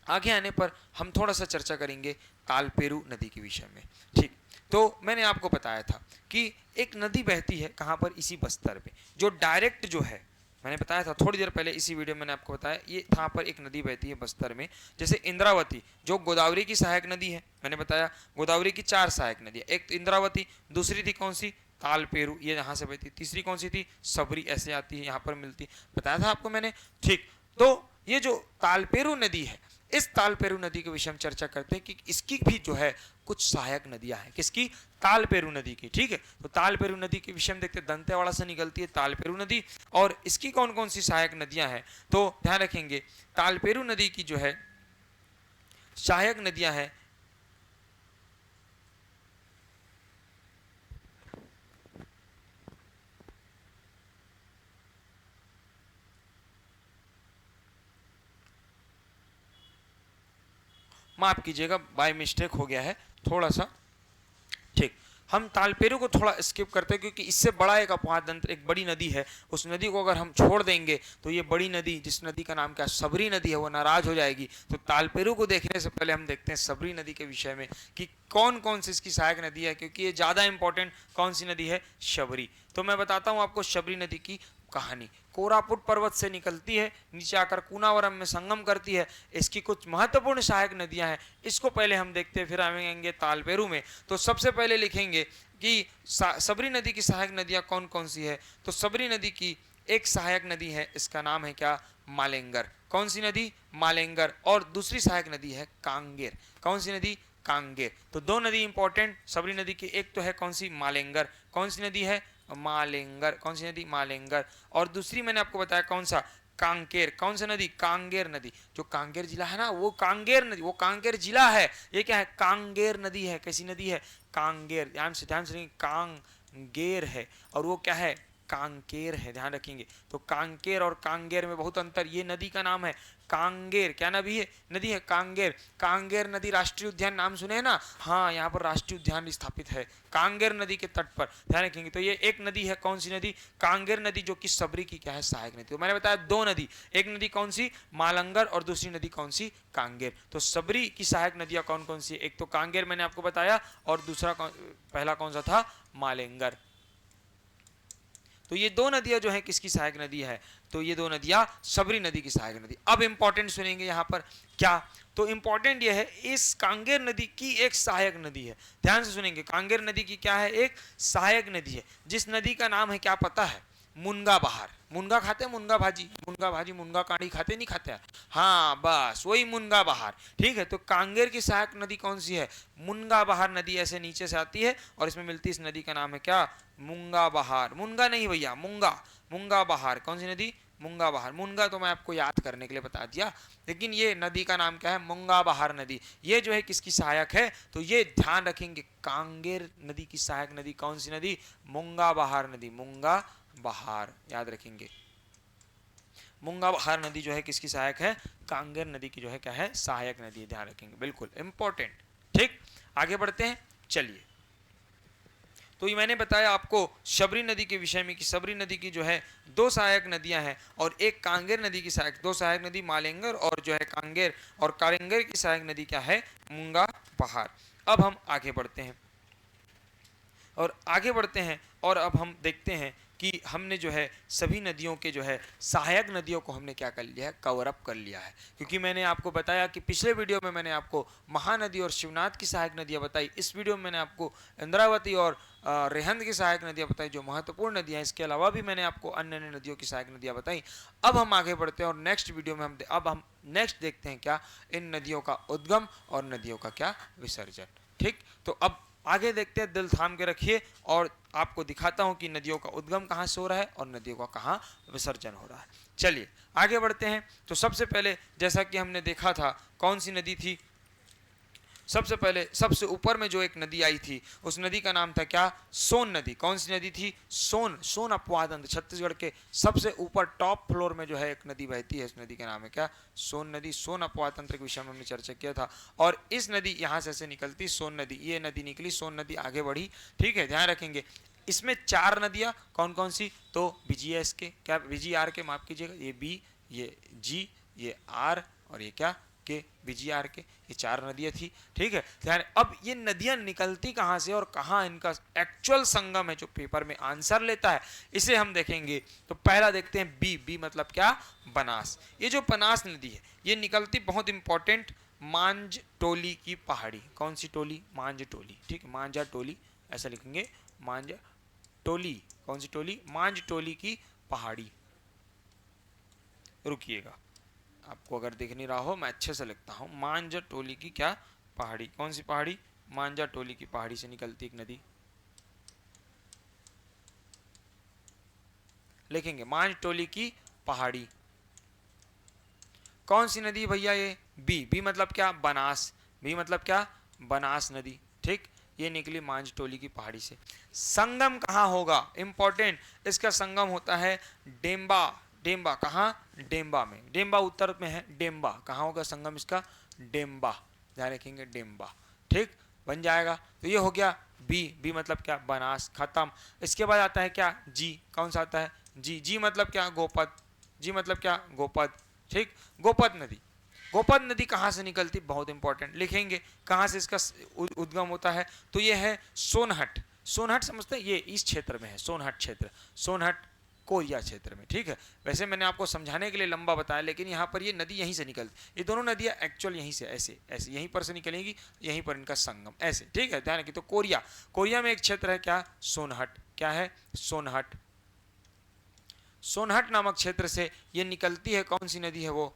आगे आने पर हम थोड़ा सा चर्चा करेंगे तालपेरू नदी के विषय में, ठीक। तो मैंने आपको बताया था कि एक नदी बहती है कहाँ पर? इसी बस्तर में, जो डायरेक्ट जो है, मैंने बताया था थोड़ी देर पहले इसी वीडियो में मैंने आपको बताया, ये यहाँ पर एक नदी बहती है बस्तर में। जैसे इंद्रावती जो गोदावरी की सहायक नदी है, मैंने बताया गोदावरी की 4 सहायक नदी है। एक तो इंद्रावती, दूसरी थी कौन सी? तालपेरू, ये यहाँ से बहती। तीसरी कौन सी थी? सबरी, ऐसे आती है, यहाँ पर मिलती, बताया था आपको मैंने, ठीक। तो ये जो तालपेरू नदी है, इस तालपेरू नदी के विषय में चर्चा करते हैं कि इसकी भी जो है कुछ सहायक नदियां हैं। किसकी? तालपेरू नदी की, ठीक है। तो तालपेरू नदी के विषय में देखते हैं, दंतेवाड़ा से निकलती है तालपेरू नदी, और इसकी कौन कौन सी सहायक नदियां हैं? तो ध्यान रखेंगे तालपेरू नदी की जो है सहायक नदियां हैं, माफ कीजिएगा बाय मिस्टेक हो गया है थोड़ा सा, ठीक। हम तालपेरू को थोड़ा स्किप करते हैं क्योंकि इससे बड़ा एक अपवाह तंत्र, एक बड़ी नदी है, उस नदी को अगर हम छोड़ देंगे तो ये बड़ी नदी, जिस नदी का नाम क्या? सबरी नदी है, वो नाराज हो जाएगी। तो तालपेरू को देखने से पहले हम देखते हैं सबरी नदी के विषय में कि कौन कौन सी इसकी सहायक नदी है, क्योंकि ये ज़्यादा इंपॉर्टेंट कौन सी नदी है? शबरी। तो मैं बताता हूँ आपको शबरी नदी की कहानी। कोरापुट पर्वत से निकलती है, नीचे आकर कूनावरम में संगम करती है। इसकी कुछ महत्वपूर्ण सहायक नदियां हैं, इसको पहले हम देखते हैं, फिर आएंगे तालपेरू में। तो सबसे पहले लिखेंगे कि सबरी नदी की सहायक नदियां कौन कौन सी है। तो सबरी नदी की एक सहायक नदी है, इसका नाम है क्या? मालेंगर। कौन सी नदी? मालेंगर। और दूसरी सहायक नदी है कांगेर। कौन सी नदी? कांगेर। तो 2 नदी इंपॉर्टेंट सबरी नदी की, एक तो है कौन सी? मालेंगर। कौन सी नदी है? मालेंगर। कौन सी नदी? मालेंगर। और दूसरी मैंने आपको बताया कौन सा? कांकेर। कौन सी नदी? कांगेर नदी। जो कांगेर जिला है ना, वो कांगेर नदी, वो कांगेर जिला है, ये क्या है? कांगेर नदी है। कैसी नदी है? कांगेर। ध्यान से कांगेर है, और वो क्या है? कांकेर है, ध्यान रखेंगे। तो कांकेर और कांगेर में बहुत अंतर। ये नदी का नाम है कांगेर, क्या नदी है कांगेर। कांगेर नदी राष्ट्रीय उद्यान नाम सुने हैं ना, हाँ यहाँ पर राष्ट्रीय उद्यान स्थापित है कांगेर नदी के तट पर, ध्यान रखेंगे। तो ये एक नदी है, कौन सी नदी, कांगेर नदी, जो कि सबरी की क्या है, सहायक नदी। तो मैंने बताया दो नदी, एक नदी कौन सी, मालंगर, और दूसरी नदी कौन सी, कांगेर। तो सबरी की सहायक नदियां कौन कौन सी, एक तो कांगेर मैंने आपको बताया, और दूसरा पहला कौन सा था, मालेंगर। तो ये दो नदियां जो है किसकी सहायक नदी है, तो ये दो नदियां सबरी नदी की सहायक नदी। अब इंपॉर्टेंट सुनेंगे यहां पर क्या, तो इंपॉर्टेंट ये है इस कांगेर नदी की एक सहायक नदी है, ध्यान से सुनेंगे। कांगेर नदी की क्या है, एक सहायक नदी है, जिस नदी का नाम है क्या पता है, मुनगा बहार। मुनगा खाते हैं, मुनगा भाजी, मुनगा भाजी, मुनगा काढ़ी खाते नहीं खाते, हाँ बस वही मुनगा बहार, ठीक है। तो कांगेर की सहायक नदी कौन सी है, मुनगा बहार नदी, ऐसे नीचे से आती है और इसमें मिलती है, इस नदी का नाम है क्या, मुंगा बहार। मुनगा नहीं भैया, मुंगा, मुंगा बहार। कौन सी नदी, मुंगा बहार। मुनगा तो मैं आपको याद करने के लिए बता दिया, लेकिन ये नदी का नाम क्या है, मुंगा बहार नदी। ये जो है किसकी सहायक है, तो ये ध्यान रखेंगे, कांगेर नदी की सहायक नदी कौन सी नदी, मुंगा बहार नदी, मुंगा बहार, याद रखेंगे। मुंगा बहार नदी जो है किसकी सहायक है, कांगेर नदी की जो है क्या है, सहायक नदी, ध्यान रखेंगे, बिल्कुल इंपॉर्टेंट। ठीक, आगे बढ़ते हैं, चलिए। तो ये मैंने बताया आपको शबरी नदी के विषय में कि शबरी नदी की जो है दो सहायक नदियां हैं, और एक कांगेर नदी की सहायक, दो सहायक नदी मालेंगर और जो है कांगेर, और कालेंगर की सहायक नदी क्या है, मुंगा बहार। अब हम आगे बढ़ते हैं, और अब हम देखते हैं कि हमने जो है सभी नदियों के जो है सहायक नदियों को हमने क्या कर लिया है, कवर अप कर लिया है। क्योंकि मैंने आपको बताया कि पिछले वीडियो में मैंने आपको महानदी और शिवनाथ की सहायक नदियां बताई, इस वीडियो में मैंने आपको इंद्रावती और रेहंद की सहायक नदियां बताई, जो महत्वपूर्ण नदियां हैं। इसके अलावा भी मैंने आपको अन्य अन्य नदियों की सहायक नदियां बताई। अब हम आगे बढ़ते हैं और नेक्स्ट वीडियो में हम नेक्स्ट देखते हैं क्या, इन नदियों का उद्गम और नदियों का क्या विसर्जन। ठीक, तो अब आगे देखते हैं, दिल थाम के रखिए और आपको दिखाता हूं कि नदियों का उद्गम कहां से हो रहा है और नदियों का कहां विसर्जन हो रहा है। चलिए आगे बढ़ते हैं। तो सबसे पहले जैसा कि हमने देखा था, कौन सी नदी थी, सबसे पहले सबसे ऊपर में जो एक नदी आई थी, उस नदी का नाम था क्या, सोन नदी। कौन सी नदी थी, सोन, सोन अपवादन। छत्तीसगढ़ के सबसे ऊपर टॉप फ्लोर में जो है एक नदी बहती है, इस नदी का नाम है क्या, सोन नदी। सोन अपवातंत्र के विषय में हमने चर्चा किया था, और इस नदी यहाँ से ऐसे निकलती, सोन नदी, ये नदी निकली, सोन नदी आगे बढ़ी। ठीक है, ध्यान रखेंगे। इसमें चार नदियाँ कौन कौन सी, तो बीजीएस के क्या, बीजीआर के, माफ कीजिएगा, ये बी, ये जी, ये आर, और ये क्या के, बीजीआर के, ये चार नदियां थी। ठीक है, ध्यान। अब ये नदियां निकलती कहां से और कहां इनका एक्चुअल संगम है, जो पेपर में आंसर लेता है, इसे हम देखेंगे। तो पहला देखते हैं बी, बी मतलब क्या, बनास। ये जो बनास नदी है ये निकलती, बहुत इंपॉर्टेंट, मांझ टोली की पहाड़ी। कौन सी टोली, मांझ टोली। ठीक, मांझा टोली ऐसा लिखेंगे, मांझ टोली। कौन सी टोली, मांझ टोली की पहाड़ी। रुकिएगा, आपको अगर दिख नहीं रहा हो मैं अच्छे से लिखता हूं, मांझा टोली की क्या पहाड़ी। कौन सी पहाड़ी, मांझा टोली की पहाड़ी से निकलती एक नदी, लिखेंगे मांझ टोली की पहाड़ी। कौन सी नदी भैया, ये बी, बी मतलब क्या, बनास। बी मतलब क्या, बनास नदी। ठीक, ये निकली मांझ टोली की पहाड़ी से। संगम कहां होगा, इंपॉर्टेंट, इसका संगम होता है डेम्बा। डेम्बा कहाँ, डेम्बा में, डेम्बा उत्तर में है, डेम्बा कहाँ होगा संगम इसका, डेम्बा, ध्यान रखेंगे, डेम्बा। ठीक, बन जाएगा। तो ये हो गया बी, बी मतलब क्या, बनास, खत्म। इसके बाद आता है क्या, जी। कौन सा आता है, जी, जी मतलब क्या, गोपद। जी मतलब क्या, गोपद। ठीक, गोपद नदी। गोपद नदी कहाँ से निकलती, बहुत इंपॉर्टेंट, लिखेंगे कहाँ से इसका उद्गम होता है, तो ये है सोनहट। सोनहट समझते हैं, ये इस क्षेत्र में है, सोनहट क्षेत्र, सोनहट कोरिया क्षेत्र में। ठीक है, वैसे मैंने आपको समझाने के लिए लंबा बताया, लेकिन यहाँ पर ये नदी यहीं से निकलती, ये दोनों नदियाँ एक्चुअल यहीं से ऐसे ऐसे यहीं पर से निकलेंगी, यहीं पर इनका संगम ऐसे। ठीक है, ध्यान रखिए। तो कोरिया, कोरिया में एक क्षेत्र है क्या, सोनहट। क्या है, सोनहट। सोनहट नामक क्षेत्र से ये निकलती है, कौन सी नदी है वो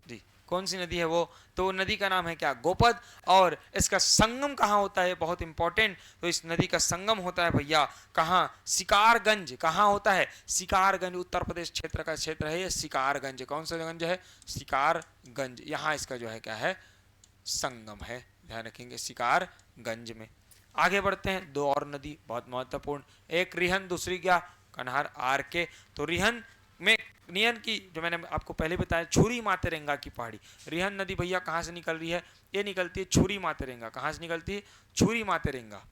जी, कौन सी नदी है वो, तो नदी का नाम है क्या, गोपद। और इसका संगम कहाँ होता है, बहुत इंपॉर्टेंट, तो इस नदी का संगम होता है भैया कहाँ, शिकारगंज। कहाँ होता है, शिकारगंज, उत्तर प्रदेश क्षेत्र का क्षेत्र है ये, शिकारगंज। कौन सा गंज है, शिकारगंज, यहाँ इसका जो है क्या है, संगम है, ध्यान रखेंगे, शिकारगंज में। आगे बढ़ते हैं, दो और नदी बहुत महत्वपूर्ण, एक रिहन, दूसरी क्या, कन्हार आर के। तो रिहन में रिहन की जो मैंने आपको पहले बताया, छुरी मातेरंगा की पहाड़ी। रिहन नदी भैया कहाँ से निकल रही है? ये निकलती है छुरी मातेरंगा। कहाँ से निकलती है? छुरी मातेरंगा।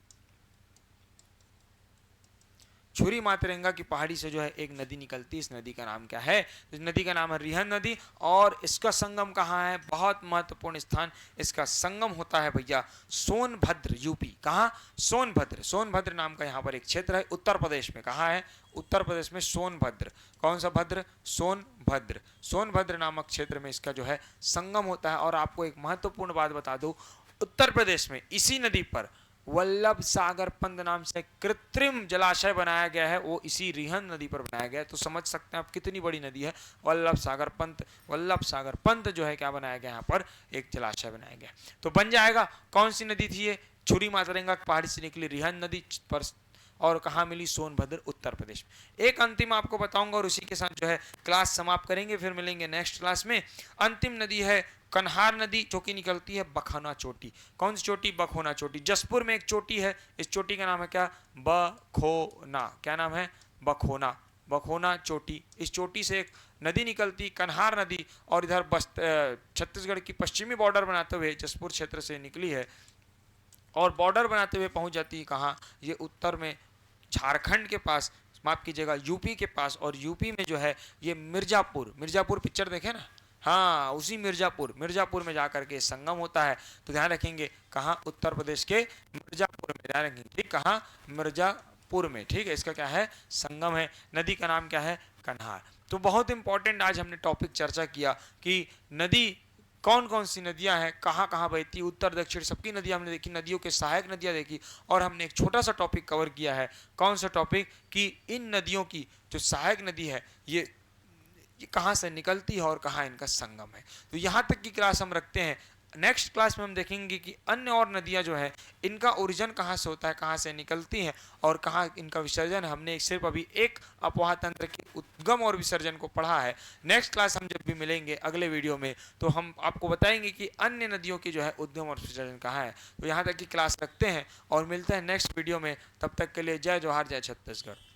छुरी मातेरंगा की पहाड़ी से जो है एक नदी निकलती है। इस नदी का नाम क्या है? इस नदी का नाम है रिहन नदी। और इसका संगम कहाँ है? बहुत महत्वपूर्ण स्थान, इसका संगम होता है भैया सोनभद्र, यूपी। कहाँ? सोनभद्र। सोनभद्र नाम का यहाँ पर एक क्षेत्र है उत्तर प्रदेश में। कहाँ है? उत्तर प्रदेश में सोनभद्र। कौन सा भद्र? सोनभद्र। सोनभद्र नामक क्षेत्र में इसका जो है संगम होता है। और आपको एक महत्वपूर्ण बात बता दूं, उत्तर प्रदेश में इसी नदी पर वल्लभ सागर पंत नाम से कृत्रिम जलाशय बनाया गया है। वो इसी रिहन नदी पर बनाया गया है। तो समझ सकते हैं आप कितनी बड़ी नदी है वल्लभ सागर पंत। वल्लभ सागर पंत जो है क्या बनाया गया? यहाँ पर एक जलाशय बनाया गया। तो बन जाएगा कौन सी नदी थी ये? छुरी मातेरंगा पहाड़ी से निकली रिहन नदी पर। और कहाँ मिली? सोनभद्र, उत्तर प्रदेश में। एक अंतिम आपको बताऊंगा और उसी के साथ जो है क्लास समाप्त करेंगे, फिर मिलेंगे नेक्स्ट क्लास में। अंतिम नदी है कन्हार नदी, जो कि निकलती है बखोना चोटी। कौन सी चोटी? बखोना चोटी। जसपुर में एक चोटी है, इस चोटी का नाम है क्या? बखोना। क्या नाम है? बखोना। बखोना चोटी। इस चोटी से एक नदी निकलती, कन्हार नदी, और इधर छत्तीसगढ़ की पश्चिमी बॉर्डर बनाते हुए जसपुर क्षेत्र से निकली है और बॉर्डर बनाते हुए पहुंच जाती है कहाँ? ये उत्तर में झारखंड के पास, माफ कीजिएगा यूपी के पास। और यूपी में जो है ये मिर्जापुर, मिर्जापुर पिक्चर देखे ना, हाँ उसी मिर्जापुर, मिर्जापुर में जाकर के संगम होता है। तो ध्यान रखेंगे कहाँ? उत्तर प्रदेश के मिर्जापुर में। ध्यान रखेंगे ठीक, कहाँ? मिर्जापुर में। ठीक है, इसका क्या है? संगम है। नदी का नाम क्या है? कन्हार। तो बहुत इंपॉर्टेंट आज हमने टॉपिक चर्चा किया कि नदी कौन कौन सी नदियां हैं, कहाँ कहाँ बहती, उत्तर दक्षिण सबकी नदियां हमने देखी, नदियों के सहायक नदियां देखी। और हमने एक छोटा सा टॉपिक कवर किया है। कौन सा टॉपिक? कि इन नदियों की जो सहायक नदी है ये कहाँ से निकलती है और कहाँ इनका संगम है। तो यहाँ तक की क्लास हम रखते हैं। नेक्स्ट क्लास में हम देखेंगे कि अन्य और नदियाँ जो है इनका ओरिजिन कहाँ से होता है, कहाँ से निकलती हैं और कहाँ इनका विसर्जन। हमने सिर्फ अभी एक अपवाह तंत्र के उद्गम और विसर्जन को पढ़ा है। नेक्स्ट क्लास हम जब भी मिलेंगे अगले वीडियो में तो हम आपको बताएंगे कि अन्य नदियों की जो है उद्गम और विसर्जन कहाँ है। तो यहाँ तक की क्लास रखते हैं और मिलते हैं नेक्स्ट वीडियो में। तब तक के लिए जय जोहार, जय छत्तीसगढ़।